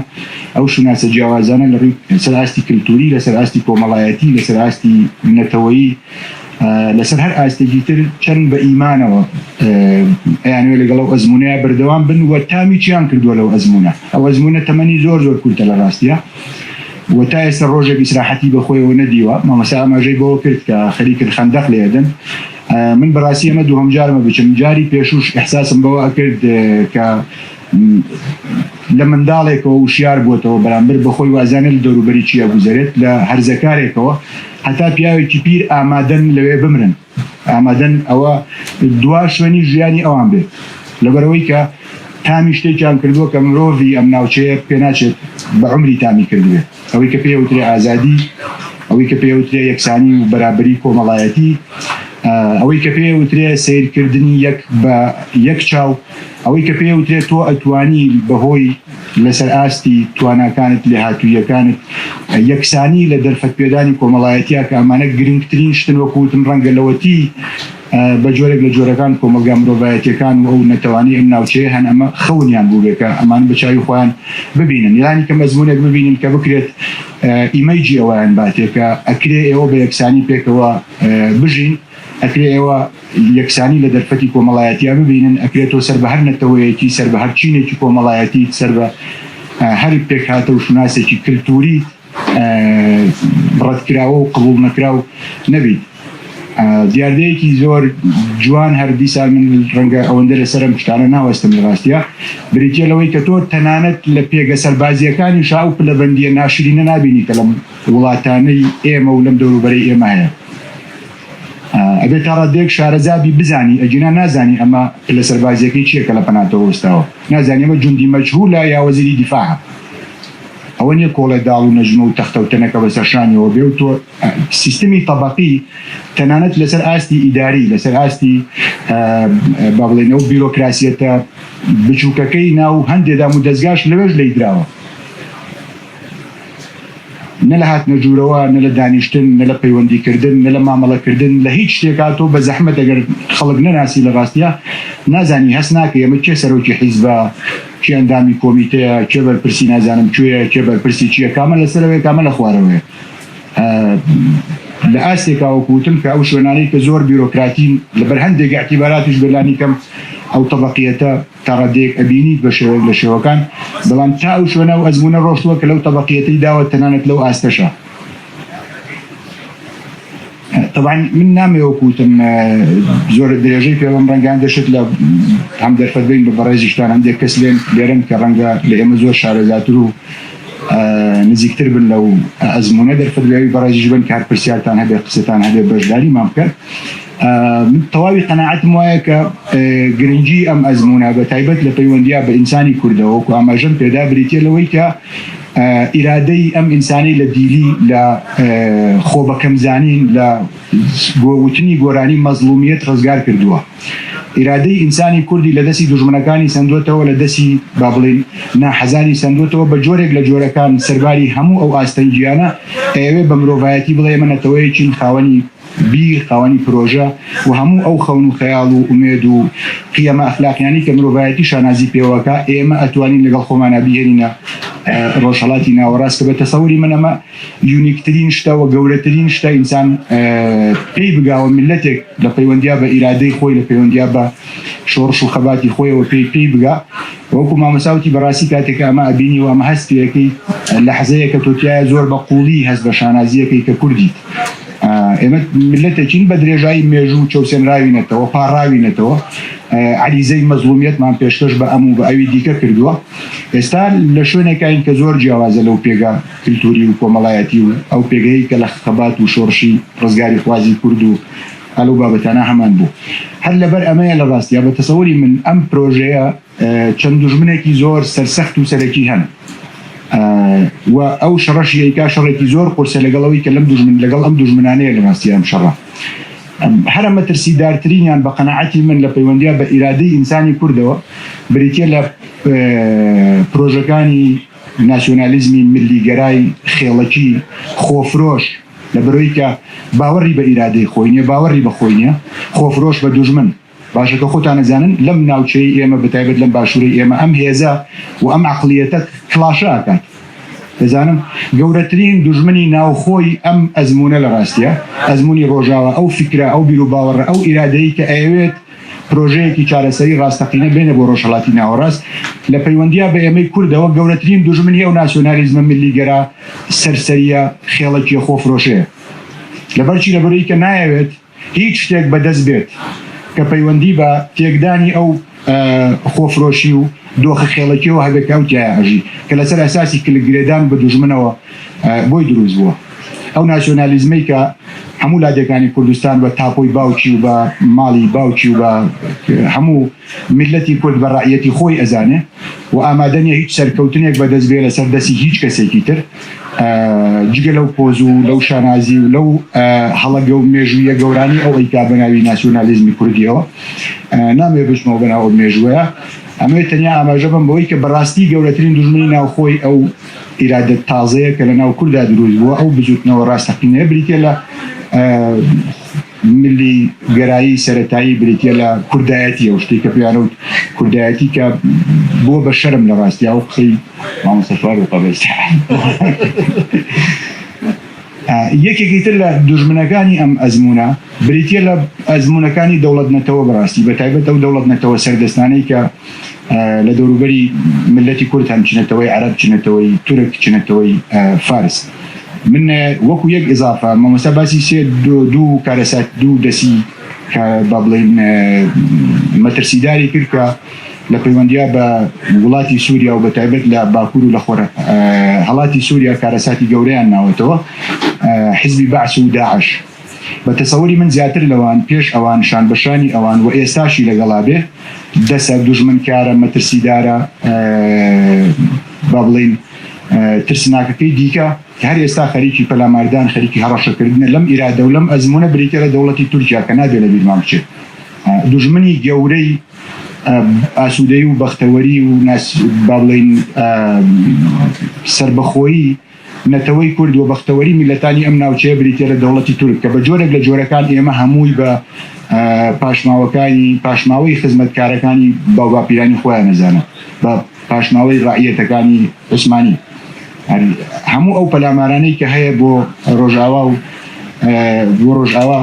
ئەو شوناسە جیاوازانە لە ڕووی لەسەر ئاستی کللتوری لەسەر ئاستی کۆمەڵایەتی لەسەر ئاستی نەتەوەیی لەسەر هەر ئاستێکی تر چەند بە ئیمانەوە یانوێ لەگەڵ ئەو ئەزمونەیە بەردەوام بن و تامی چیان کردووە لەو ئەزمونە ئەو ئەزمونە تەمەنی زۆر کورتە لە ڕاستیە و تا ئێستا ڕۆژێک ئیسراحەتی بەخۆیەوە نەدیوە مامەسا ئاماژەی بەوە کرد کە خەریکن خەندەق لێدن من بەڕاستی ئەمە دووهەم جارمە بچم جاری پێشوش ئەحساسم بەوە کرد کە لە منداڵێکەوە وشیار بووەتەوە بەرامبەر بەخۆی وازانێت لە دەوروبەری چیە گوزارێت لە هەرزەکارێکەوە هەتا پیاوێکی پیر ئامادەن لەوێ بمرن ئامادەن ئەوە دوا شوێنی ژیانی ئەوان بێت لەبەرەوەی کە تامی شتێکیان کردووە کە مرۆڤی ئەم ناوچەیە پێ ناچێت بە عمری تامی کردوێت ئەوەی کە پێوترێ ئازادی ئەوەی کە پێوترێ یەکسانی و بەرابەری کۆمەڵایەتی ئەوەی کە پێوترێ سیرکردنی یەک بە یەک چاو ئەوەی کە پێوترێت تۆ ئەتوانی بەهۆی لەسەر ئاستی تواناکانت لێ هاتوویەکانت یەکسانی لە دەرفەت پێدانی کۆمەڵایەتیا کە ئەمانە گرنگترین شتن وەکوتم ڕەنگە لەوەتی بە جۆرێک لە جۆرەکان کۆمەلگا مرۆڤایەتیەکان و ئەو نەتەوانی ئەم ناوچەیە هەن ئەمە خەونیان بوو بێکە ئەمان بەچاوی خۆیان ببینن یانی کە مەزمونێک ببینن کە بکرێت ئیمەیجی ئەویان باتێکە ئەکرێ ئێوە بە یەکسانی پێکەوە بژین ئەکرێ ئێوە یەکسانی لە دەرفەتی کۆمەڵایەتیا ببینن ئەکرێتەوە سەر بە هەر نەتەوەیەکی سەر بە هەر چینێکی کۆمەڵایەتی سەر بە هەر پێکهاتە و شوناسێکی کللتوری ڕەتکراوە و قبول نەکراو نەبیت دیاردەیەکی زۆر جوان هەردی سال من ڕەنگە ئەوەندە لەسەرم شتانە ناوەستم لە ڕاستیە بریتە لەوەی کە تۆ تەنانەت لە پێگە سەربازیەکانی شا و پلەبەندیە ناشرینە نابینی کە لەم وڵاتانەی ئێمە و لەم دەوروبەرەی ئێمە هەیە ئەبێت تا ڕادێک شارەزابی بزانی ئەجینا نازانی ئەمە لە سەربازیەکەی چیەکە لە پەناتەوە وەستاوە نازانی ئەمە جوندی مەجهولە یا وەزیری دیفاع ئەوە نیە کۆڵە داڵ و نەژمە و تەختە و تەنەکە بەسەر شانیەوە بێ و تۆ سیستمی تەبەقی تەنانەت لەسەر ئاستی ئیداری لەسەر ئاستی با بڵێنەوە بیرۆکراسیەتە بچووکەکەی ناو هەندێکدام و دەستگاش لەوێش لەی دراوە نە لە هاتنە ژوورەوە نە لە دانیشتن نە لە پەیوەندیکردن نە لە مامەڵەکردن لە هیچ شتێکا تۆ بە زەحمەت ئەگەر خەڵک نەناسی لە ڕاستیە نازانی هەست ناکە ئێمە چێ سەرۆکی حیزبە چی ئەندامی کۆمیتەیە چێ بەرپرسی نازانم کوێیە چێ بەرپرسی چییە کامە لەسەرەوەی کامە لە خوارەوەیە لە ئاستێکا وەکوتم کە ئەو شوێنانەی کە زۆر بیرۆکراتین لەبەر هەندێک اعتیباراتیش بەلانی کەم ئەو تەبەقیەتە تا ڕادێک ئەبینیت بە شێوەیەک لە شێوەکان بەڵام تا ئەو شوێنە و ئەزمونە ڕۆشتووە کە لەو تەبەقیەتەی داوە تەنانەت لەو ئاستەشە طبعا من نامێ وەکوتم زۆر درێژەی پێوەم ڕەنگان دەشت لە هەم دەرفەت بین بە بەڕێزیشتان هەندێک کەس لێرن کە ڕەنگە لە ئێمە زۆر شارەزاتر و نزیکتر بن لەو ئەزمونە دەرفەتبیاوی بەڕێزیش بن کە هەر پرسیارتان هەبێ قسەتان هەبێ بەشداری مام کرد من تەواوی قەناعەتم وایە کە گرنگی ئەم ئەزمونە بە تایبەت لە پەیوەندیە بە ئینسانی کوردەوە و ئاماژەم پێدا بریتە لەوەی کە ئیرادەی ئەم ئینسانی لە دیلی لە خۆ بەکەمزانین لە وتنی گۆرانی مەزلومیەت ڕزگار کردووە ئیرادەی ئینسانی کوردی لە دەستی دوژمنەکانی سندوتەوە لە دەستی با بڵێن ناحەزانی سندوتەوە بە جۆرێک لە جۆرەکان سەرباری هەموو ئەو ئاستەنجیانە ئەوێ بە مرۆڤایەتی بڵێ ئێمە نەتەوەیەکین خاوەنی بیر خاوەنی پرۆژە و هەموو ئەو خەون و خەیاڵ و ئومێد و قیەمە ئەخلاقیانی کە مرۆڤایەتی شانازی پێوەکە ئێمە ئەتوانین لەگەڵ خۆمانە بهێنینە ڕۆژهەڵاتی ناوەڕاست کە بە تەسەوری من ئەمە یونیکترین شتە و گەورەترین شتە ئینسان پێی بگاوە ملەتێک لە پەیوەندیا بە ئیرادەی خۆی لە پەیوەندیا بە شۆڕش و خەباتی خۆیەوە پێی بگا وەکو مامەساوتی بەڕاستی کاتێک ئەمە ئەبینی و ئەمە هەستیەکەی لە حەزەیەکە تۆتیایە زۆر بە قوڵی هەست بە شانازیەکەی کە کوردیت ئێمە ملەتێکین بە درێژایی مێژوو چەوسێنراوینەتەوە پاڕاوینەتەوە عریزەی مەزلومیەتمان پێشکەش بە ئەم و بە ئەوی دیکە کردووە ئێستا لە شوێنێکین کە زۆر جیاوازە لەو پێگا کللتوری و کۆمەڵایەتی و ئەو پێگەی کە لە خەبات و شۆڕشی ڕزگاری خوازی کورد و ئەلو بابەتانە هەمان بوو هەر لەبەر ئەمەیە لە ڕاستیە بە تەسەووری من ئەم پرۆژەیە چەند دوژمنێکی زۆر سەرسەخت و سەرەکی هەن و ئەو شەڕەشیەکە شەڕێکی زۆر قورسە لەگەڵەوەی کە لەگەڵ ئەم دوژمنانەیە لە ڕاستی ئەم شەڕە هەر مەترسیدارترینیان بە قەنەعەتی من لە پەیوەندیە بە ئیرادەی ئینسانی کوردەوە بریتە لە پرۆژەکانی ناسیۆنالیزمی ملیگەرای خێڵەکی خۆفرۆش لە بەرەوەی کە باوەڕی بە ئیرادەی خۆی نییە باوەڕی بە خۆی نییە خۆفرۆش بە دوژمن باشەکە خۆتان نەزانن لەم ناوچەی ئێمە بەتایبەت لەم باشووری ئێمە ئەم هێزە و ئەم عەقڵیەتە کڵاشە ئاکات دەزانم گەورەترین دوژمنی ناوخۆی ئەم ئەزمونە لە ڕاستیە ئەزمموی ڕۆژاوە ئەو فکرە ئەو بیر و باوەڕە ئەو ئیرادەی کە ئەوێت پرۆژەیەکی چارەسەری ڕاستەقینە بێنە بۆ ڕۆژهەڵاتی ناوەڕاست لە پەیوەندیە بە ئێمەی کوردەوە گەورەترین دوژمنی ئەو ناسیۆنالیزمە ملیگەرا سەرسەریە خێڵەکی خۆفرۆشەیە لەبەرچی لەبەرەوەی کە نایەوێت هیچ شتێک بەدەست بێت کە پەیوەندی بە تێکدانی ئەو خۆفرۆشی و دۆخە خێڵەکیەوە هەبێت ئەو تایە هەژی کە لەسەر ئەساسی کلگرێدان بە دوژمنەوە بۆی دروست بووە ئەو ناسیۆنالیزمەی کە هەموو لادەکانی کوردستان بە تاپۆی باوکی و بە ماڵی باوکی و بە هەموو میلەتی کورد بە ڕایەتی خۆی ئەزانێ و ئامادەنیە هیچ سەرکەوتنێک بەدەست بێ لەسەر دەستی هیچ کەسێکی تر جگە لەو پۆز و لەو شانازی و لەو هەڵەگە و مێژوویە گەورانی ئەو ئەیکا بەناوی ناسیۆنالیزمی کوردیەوە نامێ بچمەوە بەناو مێژووەیە ئەمێ تەنیا ئاماژە بم بەوەی کە بەڕاستی گەورەترین دوژمنی ناوخۆی ئەو ئیرادە تازەیە کە لە ناو کووردا دروست بووە ئەو بزوتنەوە ڕاستەقینەیە بریتە لە ملی گەرایی سەرەتایی بریتە لە کوردایەتی ئەو شتێک کە پیانەوت کوردایەتی کە بۆ بە شەرم لە ڕاستی ئەو قسەی مامۆستافار و قەبەست یەکێکی تر لە دوژمنەکانی ئەم ئەزمونە بریتە لە ئەزمونەکانی دەوڵەت نەتەوە بەڕاستی بەتایبەت ئەو دەوڵەت نەتەوە سەردەستانەی کە لە دەوروبەری ملەتی کورد هەم چنەتەوەی عەرەب چنەتەوەی تورک چنەتەوەی فارس من وەکو یەک ئضافە مامۆستا باسی سێ دوو کارەسات دوو دەسی کە با بڵێن مەترسیداری کرد کە لە پەیوەندیە بە وڵاتی سووریا و بەتایبەت لە باکوور و لە خۆرە هەڵاتی سووریا کارەساتی گەورەیان ناوەتەوە حزبی بەعس و داعش بە تەسەووری من زیاتر لەوان پێش ئەوان شان بەشانی ئەوان و ئێستاشی لەگەڵا بێ دەسە دوژمنکارە مەترسیدارە با بڵێن ترسناکەکەی دیکە کە هەر ئێستا خەریکی پەلاماردان خەریکی هەڕەشەکردنە لەم ئیرادە و لەم ئەزمونە بریتە لە دەوڵەتی تورکیا کە نابێت لە بیرمان بچێت دوژمنی گەورەی ئاسوودەی و بەختەوەری و با بڵێن سربەخۆیی نەتەوەی کورد و بەختەوەری میلەتانی ئەم ناوچەیە بریتە لە دەوڵەتی تورک کە بە جۆرێک لە جۆرەکان ئێمە هەمووی بە پاشماوەی خزمەتکارەکانی باوباپیرانی خۆیان نەزانە بە پاشماوەی ڕائیەتەکانی عوسمانی هەموو ئەو پەلامارانەی کە هەیە بۆ ڕۆژاوا و بۆ ڕۆژاوا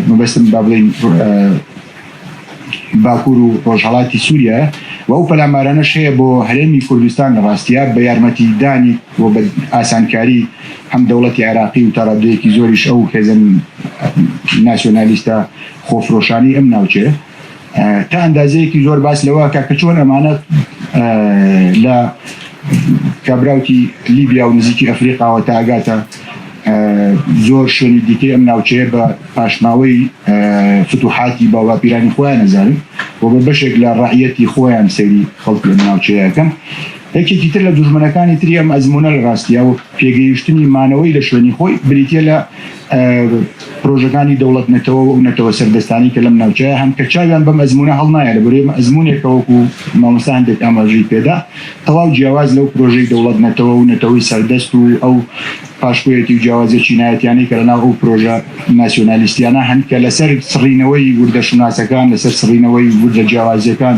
مەبەستم با بڵێن باکوور و ڕۆژهەڵاتی سووریا و ئەو پەلامارانەش هەیە بۆ هەرێمی کوردستان لە ڕاستیە بە یارمەتیدانی و بە ئاسانکاری هەم دەوڵەتی عێراقی و تاڕادەیەکی زۆریش ئەو هێزن ناسیۆنالیستە خۆفرۆشانی ئەم ناوچەیە تا ئەندازەیەکی زۆر باس لەوە کە چۆن ئەمانە لە کابراوتی لیبیا و نزیکی ئەفریقاوە تا ئەگاتە زۆر شوێنی دیکەی ئەم ناوچەیە بە پاشماوەی فتوحاتی باوباپیرانی خۆیان نەزانن و بە بەشێک لە ڕائیەتی خۆیان سەیری خەڵکی ئەم ناوچەیەکەن یەکێکی تر لە دوژمنەکانی تری ئەم ئەزمونە لە ڕاستیە و پێگەیشتنی مانەوەی لە شوێنی خۆی بریتە لە پرۆژەکانی دەوڵەت نەتەوە و نەتەوە سەردەستانی کە لەم ناوچەیە هەم کە چاویان بەم ئەزمونە هەڵنایە لە بەرێ ئەزمونێکە وەکو مامۆستا هەندێک ئاماژەی پێدا تەواو جیاواز لەو پرۆژەی دەوڵەت نەتەوە و نەتەوەی سەردەست و ئەو پاشکۆیەتی و جیاوازە چینایەتیانی کە لەناو ئەو پرۆژە ناسیۆنالیستیانە هەن کە لەسەر سڕینەوەی وردەشناسەکان لەسەر سڕینەوەی وردە جیاوازیەکان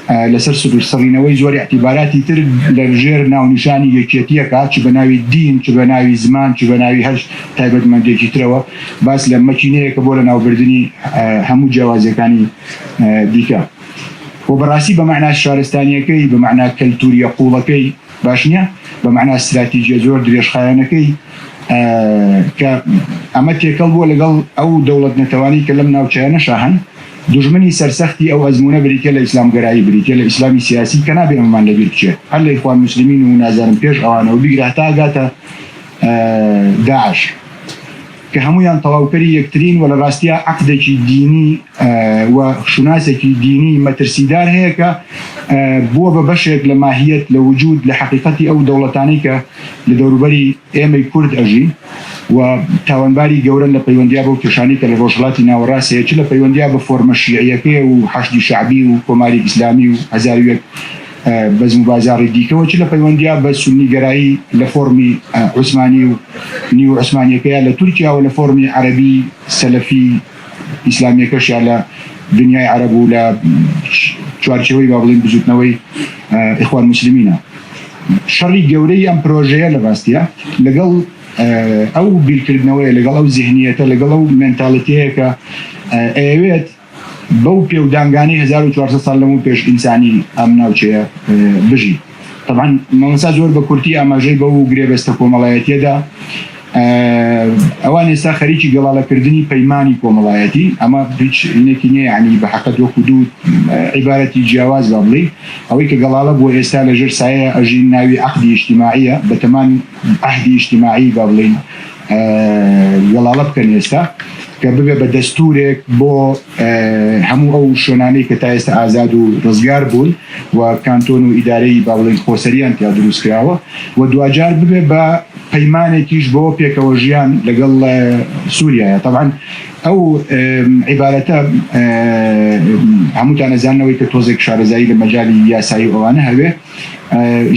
لەسەر سڕینەوەی زۆر اعتیباراتی تر لەژێر ناونیشانی یەکێتیەکە چ بە ناوی دین چ بە ناوی زمان چ بە ناوی هەر تایبەتمەندێکی ترەوە باس لە مەکینەیەکە بۆ لە ناوبردننی هەموو جیاوازیەکانی دیکە و بەڕاستی بە معنای شارستانیەکەی بە معنای کەلتوریە قوڵەکەی باش نییە بە معنای استراتیژیە زۆر درێژخایەنەکەی کە ئەمە تێکەڵ بووە لەگەڵ ئەو دەوڵەت نەتەوانی کە لەم ناوچەیە نەشاهن دوژمنی سەرسەختی ئەو ئەزمونە بریتە لە ئیسلامگەرایی بریتە لە ئیسلامی سیاسی کە نابێ ئەمەمان لەبیر بچێت هەر لە ئیخوان مسلمین و نازانم پێش ئەوانەوە بیگرە هەتا ئەگاتە داعش کە هەمویان تەواوکەری یەکترین و لە ڕاستیە عەقدێکی دینی و شوناسێکی دینی مەترسیدار هەیە کە بووە بە بەشێک لە ماهیەت لە وجود لە حەقیقەتی ئەو دەوڵەتانەی کە لە دەوروبەری ئێمەی کورد ئەژین و تاوانباری گەورن لە پەیوەندیا بەو کێشانی کە لە ڕۆژهەڵاتی ناوەڕاستەیە چ لە پەیوەندیا بە فۆرمە شیعیەکەیە و حەشدی شەعبی و کۆماری ئیسلامی و هەزار و یەک بەزم و بازاڕی دیکەوە چ لە پەیوەندیا بە سونیگەرایی لە فۆرمی عوسمانی و نیو عوسمانیەکەیە لە تورکیا و لە فۆرمی عەرەبی سەلەفی ئیسلامیەکەشیان لە دنیای عەرەب و لە چوارچێوەی با بڵێن بزوتنەوەی ئیخوان موسلیمینە. شەڕی گەورەی ئەم پرۆژەیە لە ڕاستیە لەگەڵ ئەو بیرکردنەوەی لەگەڵ ئەو ذهنیەتە لەگەڵ ئەو مێنتاڵیتەیە کە ئەوێت بەو پێودانگانی 1400 ساڵ لەموو پێش ئینسانی ئەم ناوچەیە بژی. طبعا مامۆستا زۆر بە کورتی ئاماژەی بەو گرێبەستە کۆمەڵایەتیەدا ئەوان ئێستا خەریکی گەڵاڵەکردنی پەیمانی کۆمەڵایەتی ئەمە هیچ هینێکی نییە یعنی بە حەقەت وەکو دوو عیبارەتی جیاواز با بڵێ ئەوەی کە گەڵاڵە بۆ ئێستا لەژێر سایە ئەژین ناوی عەقدی ئیجتیماعیە بەتەمان عەهدی ئیجتیماعی با بڵێن گەڵاڵە بکەن ئێستا کە ببێ بە دەستورێک بۆ هەموو ئەو شوێنانەی کە تا ئێستا ئازاد و ڕزگار بوون و کانتۆن و ئیدارەی با بڵێن خۆسەریان تیا دروست کراوە و دوجار ببێ بە پەیمانێکیش بۆ پێکەوە ژیان لەگەڵ سووریایە. طبعا ئەو عیبارەتە هەمووتان ئەزانەوەی کە تۆزێک شارەزایی لە مەجای یاسایی ئەوانە هەبێ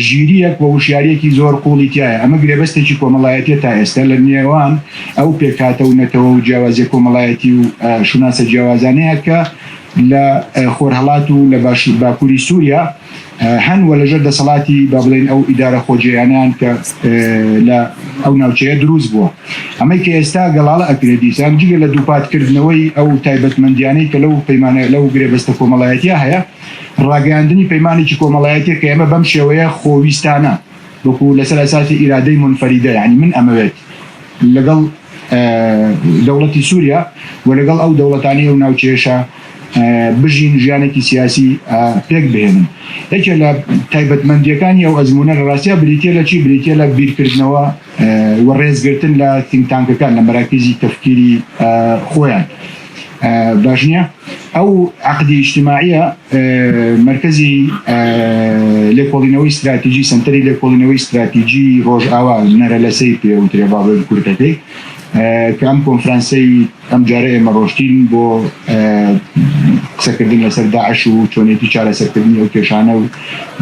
ژیریەک و وشیارەکی زۆر قوڵی تایە. ئەمە گرێبەستێکی کۆمەڵایەتیە تا ئێستا لە نێوان ئەو پێکاتە و نەتەوە و جیاوازیە کۆمەڵایەتی و شوناسە جیاوازانەیە کە لە خۆرهەڵات و لە باکووری سووریا هەن وە لەژێر دەسەڵاتی با بڵێن ئەو ئیدارە خۆجییانیان کە لە ئەو ناوچەیە دروست بووە. ئەمەی کە ئێستا گەڵاڵە ئەکرێت دیسان جگە لە دووپاتکردنەوەی ئەو تایبەتمەندیانەی کە لەو پەیمانە لەو گرێبەستە کۆمەڵایەتیە هەیە ڕاگەاندنی پەیمانێکی کۆمەڵایەتیە کە ئێمە بەم شێوەیە خۆویستانە وەکو لەسەر ئەساسی ئیرادەی منفەریدە یعنی من ئەمەوێت لەگەڵ دەوڵەتی سووریا و لەگەڵ ئەو دەوڵەتانی ئەو ناوچێشە بژین ژیانێکی سیاسی پێک بهێنن. یەکێک لە تایبەتمەندیەکانی ئەو ئەزمونە لە ڕاستیە بریتە لە چی؟ بریتە لە بیرکردنەوە و ڕێزگرتن لە تینگتانکەکان لە مەراکزی تەفکیری خۆیان. باش نییە ئەو عەقدی ئیجتیماعیە مرکزی لێکۆڵینەوەی استراتیژی سنتەری لێکۆڵینەوەی استراتیژی ڕۆژئاوا نەرە لەسەی پێوترێ با بڵێن کورتەکەی کە ئەم کۆنفرانسەی ئەم جارە ئێمە ڕۆشتین بۆ قسەکردن لەسەر داعش و چۆنێتی چارەسەرکردنی ئەو کێشانە و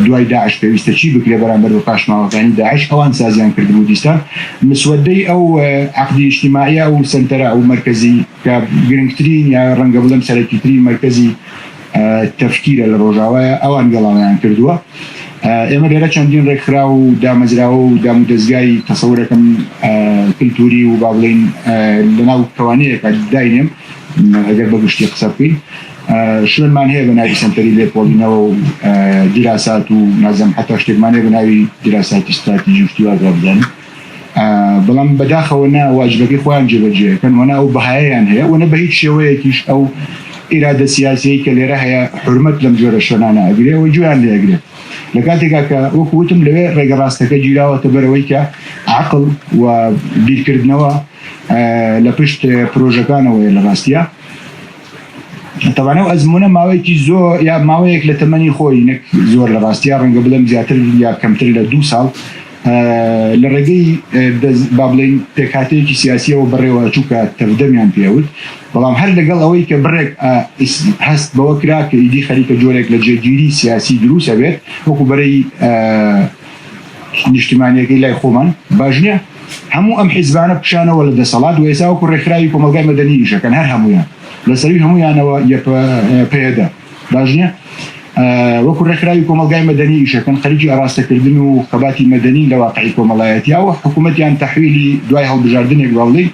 دوای داعش پێویستە چی بکرێ بەرامبەر بە پاشماوەکانی داعش ئەوان سازیان کردن و دیستان مسودەی ئەو عەقدی ئیجتیماعیە و سنتەرە ئەو مرکزی کە گرنگترین یا ڕەنگە بڵێم سەرەکیترین مرکزی تەفکیرە لە ڕۆژاوایە ئەوان گەڵاڵیان کردووە. ئێمە لێرە چەندین ڕێکخرا و دامەزراوە و دام و دەستگای تەسەورەکەم کلتوری و با بڵێن لەناو کەوانەیەکە داینێم ئەگەر بە گشتی قسە بکەین شوێنمان هەیە بە ناوی سنتەری لێکۆڵینەوە و دیراسات و نازەم حتا شتێکمان هەیە بە ناوی دیراساتی استراتیژی و شتیوازە بدەن بەڵام بەداخەوە نا واجبەکەی خۆیان جێبەجێکەن وەنا ئەو بەهایەیان هەیە وەنە بە هیچ شێوەیەکیش ئەو ئیرادە سیاسیی کە لێرە هەیە حرمەت لەم جۆرە شوێنانە ئەگرێ و جویان لێگرێت. لە کاتێکا کە وەکو وتم لەوێ ڕێگە ڕاستەکە گیراوەتە بەرەوەی کە عەقڵ و بیرکردنەوە لە پشت پرۆژەکانەوەیە لە ڕاستیە. طبعا ئەو ئەزمونە ماوەیەکی زۆر یا ماوەیەک لە تەمەنی خۆی نەک زۆر لە ڕاستیە ڕەنگە بڵێم زیاتر یا کەمتر لە 2 ساڵ لە ڕێگەی با بڵێن پێکهاتەیەکی سیاسیەوە بەڕێوە چووکە تەفدەمیان پێوت بەڵام هەر لەگەڵ ئەوەی کە بڕێک هەست بەوە کرا کە ئیدی خەریکە جۆرێک لە جێگیری سیاسی دروستە بێت وەکو بەرەی نیشتیمانیەکەی لای خۆمان باش نییە هەموو ئەم حیزبانە پیشانەوە لە دەسەڵات و ئێستا وەکو ڕێکخراوی کۆمەلگای مەدەنی ئیشەکەن هەر هەمویان لەسەروی هەمویانەوە پێدا باش نییە وەکو ڕێکخراوی کۆمەلگای مەدەنی ئیشەکەن خەریکی ئاراستەکردن و خەباتی مەدەنی لە واقعی کۆمەڵایەتیەوە حکوومەتیان تەحویلی دوای هەڵبژاردنێک باڵی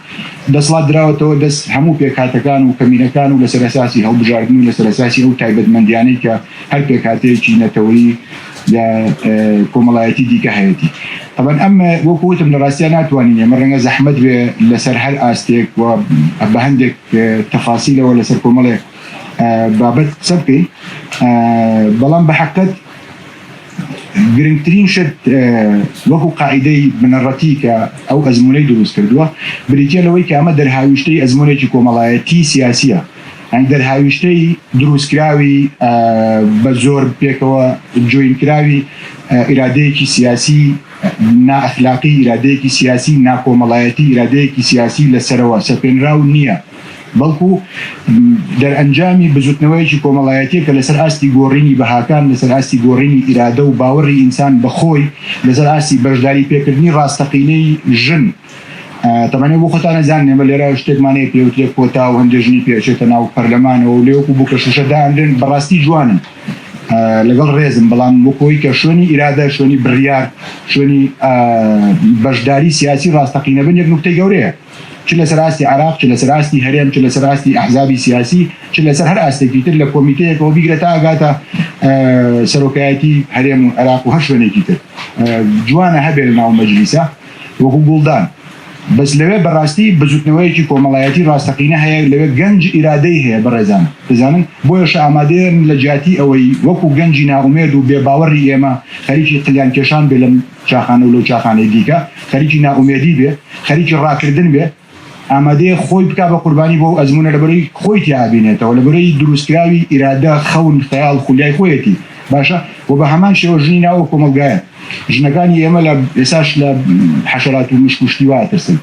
دەسڵات دراوەتەوە دەست هەموو پێکهاتەکان و کەمینەکان و لەسەر ئەساسی هەڵبژاردن و لەسەر ئەساسی ئەو تایبەتمەندیانەی کە هەر پێکهاتەیەکی نەتەوەیی یا کۆمەڵایەتی دیکە هەیەی. طبعا ئەمە وەکو وتم لە ڕاستیە ناتوانین ئێمە ڕەنگە زەحمەت بێ لەسەر هەر ئاستێک و بە هەندێک تەفاسیلەوە لەسەر کۆمەڵێک بابەت قسە بکەین بەڵام بە حەقیقەت گرنگترین شت وەکو قاعدەی بنەڕەتی کە ئەو ئەزمونەی دروست کردووە بریتە لەوەی کە ئەمە دەرهاویشتەی ئەزمونێکی کۆمەڵایەتی سیاسیە ئەنگ دەرهاویشتەی دروستکراوی بە زۆر پێکەوە جوینکراوی ئیرادەیەکی سیاسی نائەخلاقی ئیرادەیەکی سیاسی ناکۆمەڵایەتی ئیرادەیەکی سیاسی لەسەرەوە سەپێنراو نییە بەڵکو دەرئەنجامی بزوتنەوەیکی کۆمەڵایەتیە کە لەسەر ئاستی گۆڕینی بەهاکان لەسەر ئاستی گۆڕینی ئیرادە و باوەڕی ئینسان بەخۆی لەسەر ئاستی بەشداری پێکردنی ڕاستەقینەی ژن تەمەنێ بۆ خۆتان نەزانن ئێمە لێرە شتێکمانەیە پێوترێ کۆتا و هەندێژنی پێچێتە ناو پەرلەمانەوە و لێوەکو بوو کە شوشەداهێنرێن بەڕاستی جوانن لەگەڵ ڕێزم بەڵام بۆ کۆی کە شوێنی ئیرادە شوێنی بڕیار شوێنی بەشداری سیاسی ڕاستەقینە بن یەک نوکتەی گەورەیە چ لەسەر ئاستی عراق چ لەسەر ئاستی هەرێم چ لەسەر ئاستی ئەحزابی سیاسی چ لەسەر هەر ئاستێکی تر لە کۆمیتەیەکەوە بیگرێتە ئاگاتە سەرۆکایەتی هەرێم و عراق و هەر شوێنێکی تر جوانە هەبێ لە ناو مەجلیسە وەکو گوڵدان بەس لەوێ بەڕاستی بزوتنەوەیەکی کۆمەڵایەتی ڕاستەقینە هەیە لەوێ گەنج ئیرادەی هەیە بەڕێزان بزانن بۆیەش ئامادەیەن لە جیاتی ئەوەی وەکو گەنجی ناومێد و بێباوەڕی ئێمە خەریکی قلیان کێشان بێ لەم چاخانە و لەو چاخانەی دیکە خەریکی ناومێدی بێ خەریکی ڕاکردن بێ ئامادەیە خۆی بکا بە قوربانی بۆ ئەزمونە لەبەرەی خۆی تیابینێتەوە لەبەرەی دروستکراوی ئیرادە خەون خەیاڵ خولیای خۆیەتی باشە و بە هەمان شێوە ژنی ناوە کۆمەلگایە ژنەکانی ئێمە لە ئێساش لە حەشەرات و مشکوشتی واترسن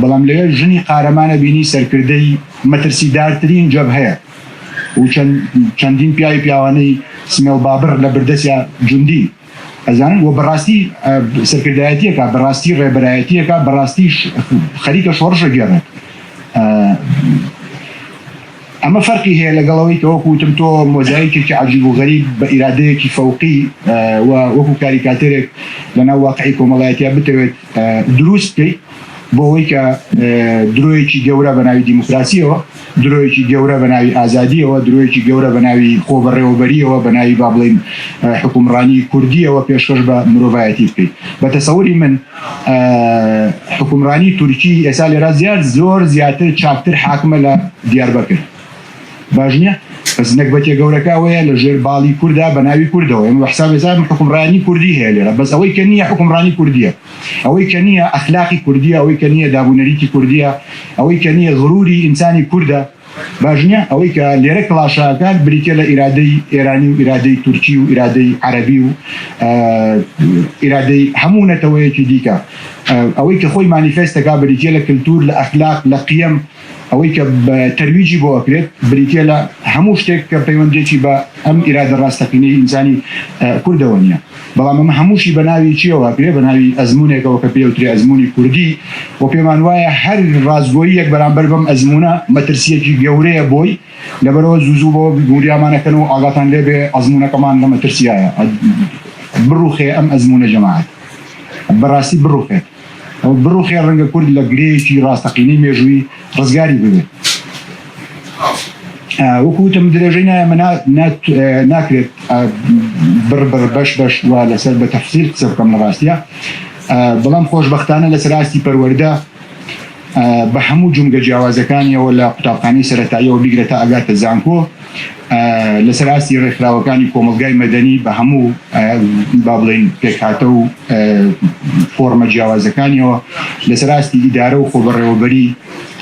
بەڵام لەوێ ژنی قارەمانە بینی سەرکردەی مەترسیدارترین جەبهەیە و چەندین پیاوانەی سمێڵ بابڕ لە بەردەستیا جوندی ئەزانن و بەڕاستی سەرکردایەتیەکە بەڕاستی ڕێبەرایەتیەکە بەڕاستی خەریکە شۆڕشە گێڕێت ئەمە فەرقی هەیە لەگەڵەوەی کە وەکو وتم تۆ مۆزاییکێکی عەجیب و غەریب بە ئیرادەیەکی فەوقی و وەکو کاریکاتێرێک لەناو واقعی کۆمەڵایەتیە بتەوێت دروست بکەیت بۆ ئەوەی کە درۆیەکی گەورە بە ناوی دیموکراسیەوە درۆیەکی گەورە بە ناوی ئازادیەوە درۆیەکی گەورە بە ناوی خۆبەڕێوەبەریەوە بە ناوی با بڵێن حکومڕانی کوردیەوە پێشکەش بە مرۆڤایەتی بکەیت بە تەسەووری من حکومڕانی تورکی ئێستا لێرە زۆر زیاتر چاکتر حاکمە لە دیاربەکر باش نییە بەس نەکبەتێ گەورەکەوەیە لە ژێر باڵی کووردا بە ناوی کوردەوە ئێمە حساب ێستا حکومڕانی کوردی هەیە لێرە بەس ئەوەی کە نییە حکومڕانی کوردیە ئەوەی کە نییە ئەخلاقی کوردیە ئەوەی کە نییە دابوونەریتی کوردیە ئەوەی کە نییە غروری ئینسانی کووردە باش نییە ئەوەی کە لێرە کڵاشاکان بریتە لە ئیرادەی ئێرانی و ئیرادەی تورکی و ئیرادەی عەرەبی و ئیرادەی هەموو نەتەوەیەکی دیکە ئەوەی کە خۆی مانیفێستەکە بریتە لە کلتور لە ئەخلاق لە قیەم ئەوەی کە تەرویجی بۆ ئەکرێت بریتە لە هەموو شتێک کە پەیوەندێکی بە ئەم ئیرادە ڕاستەقینەی ئینسانی کوردەوە نییە بەڵام ئەمە هەمووشی بە ناوی چیەوە ئەکرێ بە ناوی ئەزمونێکەوە کە پێوترێ ئەزمونی کوردی و پێمان وایە هەر ڕازگۆییەک بەرامبەر بەم ئەزمونە مەترسیەکی گەورەیە بۆی لەبەرەوە زوو بۆ گوریامانەکەن و ئاگاتان لێبێ ئەزمونەکەمان لە مەترسیایە بڕوخێ ئەم ئەزمونە جەماعەت بەڕاستی بڕوخێ بڕوخێ ڕەنگە کورد لە گرەیەکی ڕاستەقینەی مێژووی ڕزگاری ببێت وەکوتم درێژەی نایەمە ناکرێت بڕ بەش وە لەسەر بە تەفسیر قسە بکەم لە ڕاستیە بەڵام خۆشبەختانە لەسەر ئاستی پەروەردە بە هەموو جونگە جیاوازەکانیەوە لە قوتابخانەی سەرەتاییەوە بیگرێتە ئاگاتە زانکۆ لەسەر ئاستی ڕێکخراوەکانی کۆمەلگای مەدەنی بە هەموو با بڵێن پێکهاتە و فۆرمە جیاوازەکانیەوە لەسەر ئاستی ئیدارە و خۆبەڕێوەبەری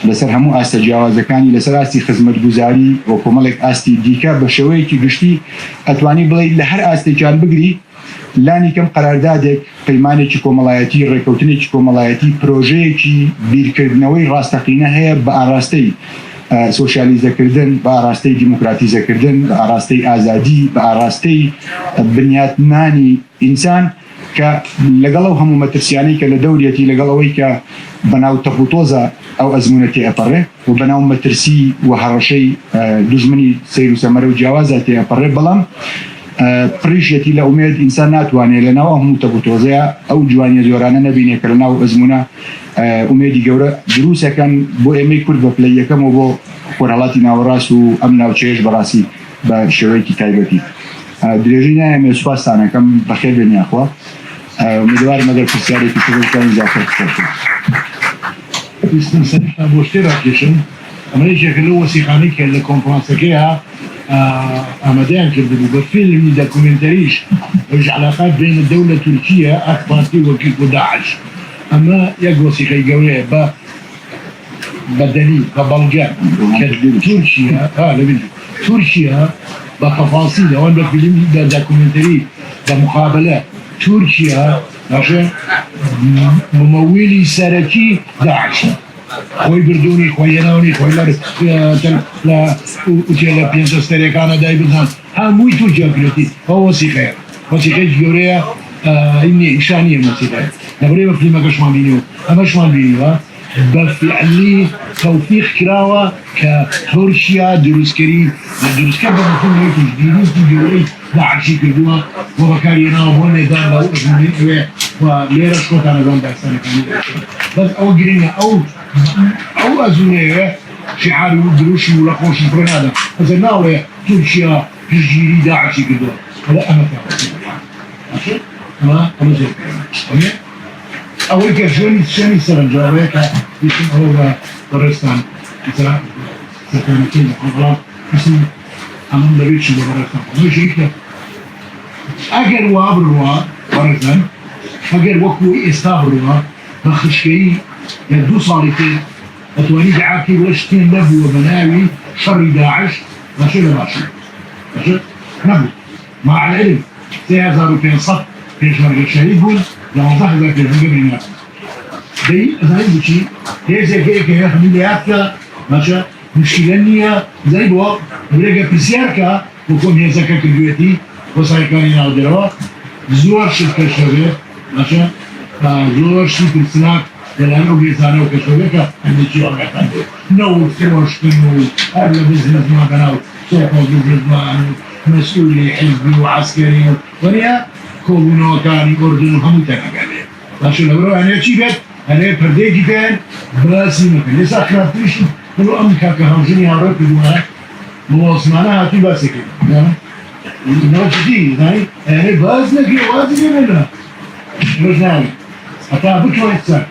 لەسەر هەموو ئاستە جیاوازەکانی لەسەر ئاستی خزمەتگوزاری و کۆمەڵێک ئاستی دیکە بە شێوەیەکی گشتی ئەتوانی بڵێ لە هەر ئاستێکیان بگری لانی کەم قەراردادێک پەیمانێکی کۆمەڵایەتی ڕێکەوتنێکی کۆمەڵایەتی پرۆژەیەکی بیرکردنەوەی ڕاستەقینە هەیە بە ئاراستەی سۆشیالیزەکردن بە ئاراستەی دیموکراتیزەکردن بە ئاراستەی ئازادی بە ئاراستەی بنیاتنانی ئینسان کە لەگەڵ ئەو هەموو مەترسیانەی کە لە دەورێتی لەگەڵەوەی کە بەناو تەپوتۆزە ئەو ئەزمونەتی ئەپەڕێ و بەناو مەترسی و هەڕەشەی دوژمنی سەیر و سەمەرە و جیاوازە تێپەڕێ بەڵام پڕیشەتی لە ئومێد ئینسان ناتوانێت لەناو هەموو تەپوتۆزەیە ئەو جوانیە زۆرانە نەبینێ کە لەناو ئەزمونە ئومێدی گەورە دروستەکان بۆ ئێمەی کورد بە پلەی یەکەم و بۆ خۆرهەڵاتی ناوەڕاست و ئەم ناوچەیەش بەڕاستی بە شێوەیەکی تایبەتی درێژی نایەمێ سوپاسانەکەم بەخێر بێن یاخوا امیدوارم ئەگەر پرسیارێکی ترتان زیاتر بکەن ویستم سەرشتان بۆ شتێ ڕاکێشن ئەمە یەکێکە لەو وەسیقانەی کە لە کۆنفرانسەکەیە آمدان كردبو بفيلم دوكيومنتريش وش علاقات بين الدولة التركية أكبارتي وكيف وداعش أما يقوسي خي قوية بدليل ببلجان تركيا تركيا بتفاصيل وان بفيلم دوكيومنتري بمقابلات تركيا عشان ممولي سركي داعش خوي بردوني خوي يناوني خوي لا وتيلا بينسا ستريكانا داي بزان ها موي تركيا كريتي هو وثيقة جوريا إني إشانية موسيقى نبري بفيلم كشمان بينيو أما شمان بينيو بفعلي توثيق كراوة كتركيا دروسكري دروسكري بمفهوم هيك جديد جوري داعشي كردوها وبكارينا وبون نظام لو أجمعين وليرة شوط أنا زمان داستاني كاني بس أو جرينا أو أزونية شعار ودروشي ولا خوشي برنادا بس ناوية تركيا تجيري داعشي كردوها هذا أنا فاهم ما أنا زي كده أول كشوني شاني سرنجاوي كيسم هو برستان مثلا سكانتين خلاص اسم أمام بريتش برستان مش كده أجر وابروا برستان أجر وقوي استابروا بخشكي يدو صالتين أتواني دعاكي واشتين نبو وبناوي شر داعش ماشي لماشي ماشي نبو مع العلم سيازارو كان صف في شهر الشهيد هون لما ظهر ذاك الجنب الناس دي زي بشي هي زي كده خميلياتك ماشي مشكلة زي بوا برجع بسيارك وكم هي زكاة الجوتي وسايكاني نادروا زور شركة شباب ماشي زور شركة سناك لأنه بيزانه وكشبكة عندي شيء أبعد نو فروش كنو هذا بزنس ما كانوا سوق بزنس ما مسؤولي حزبي وعسكري ونيا كونو كان أردن هم تناقله لكن لو أنا شيء أنا بردي كان بس يمكن لسه خاطرش لو أمك كهانجني عارف بدونه مواسمانا هاتي بس كده نوجدي يعني أنا بس نجي وازني منه مش ناوي أتابع كويس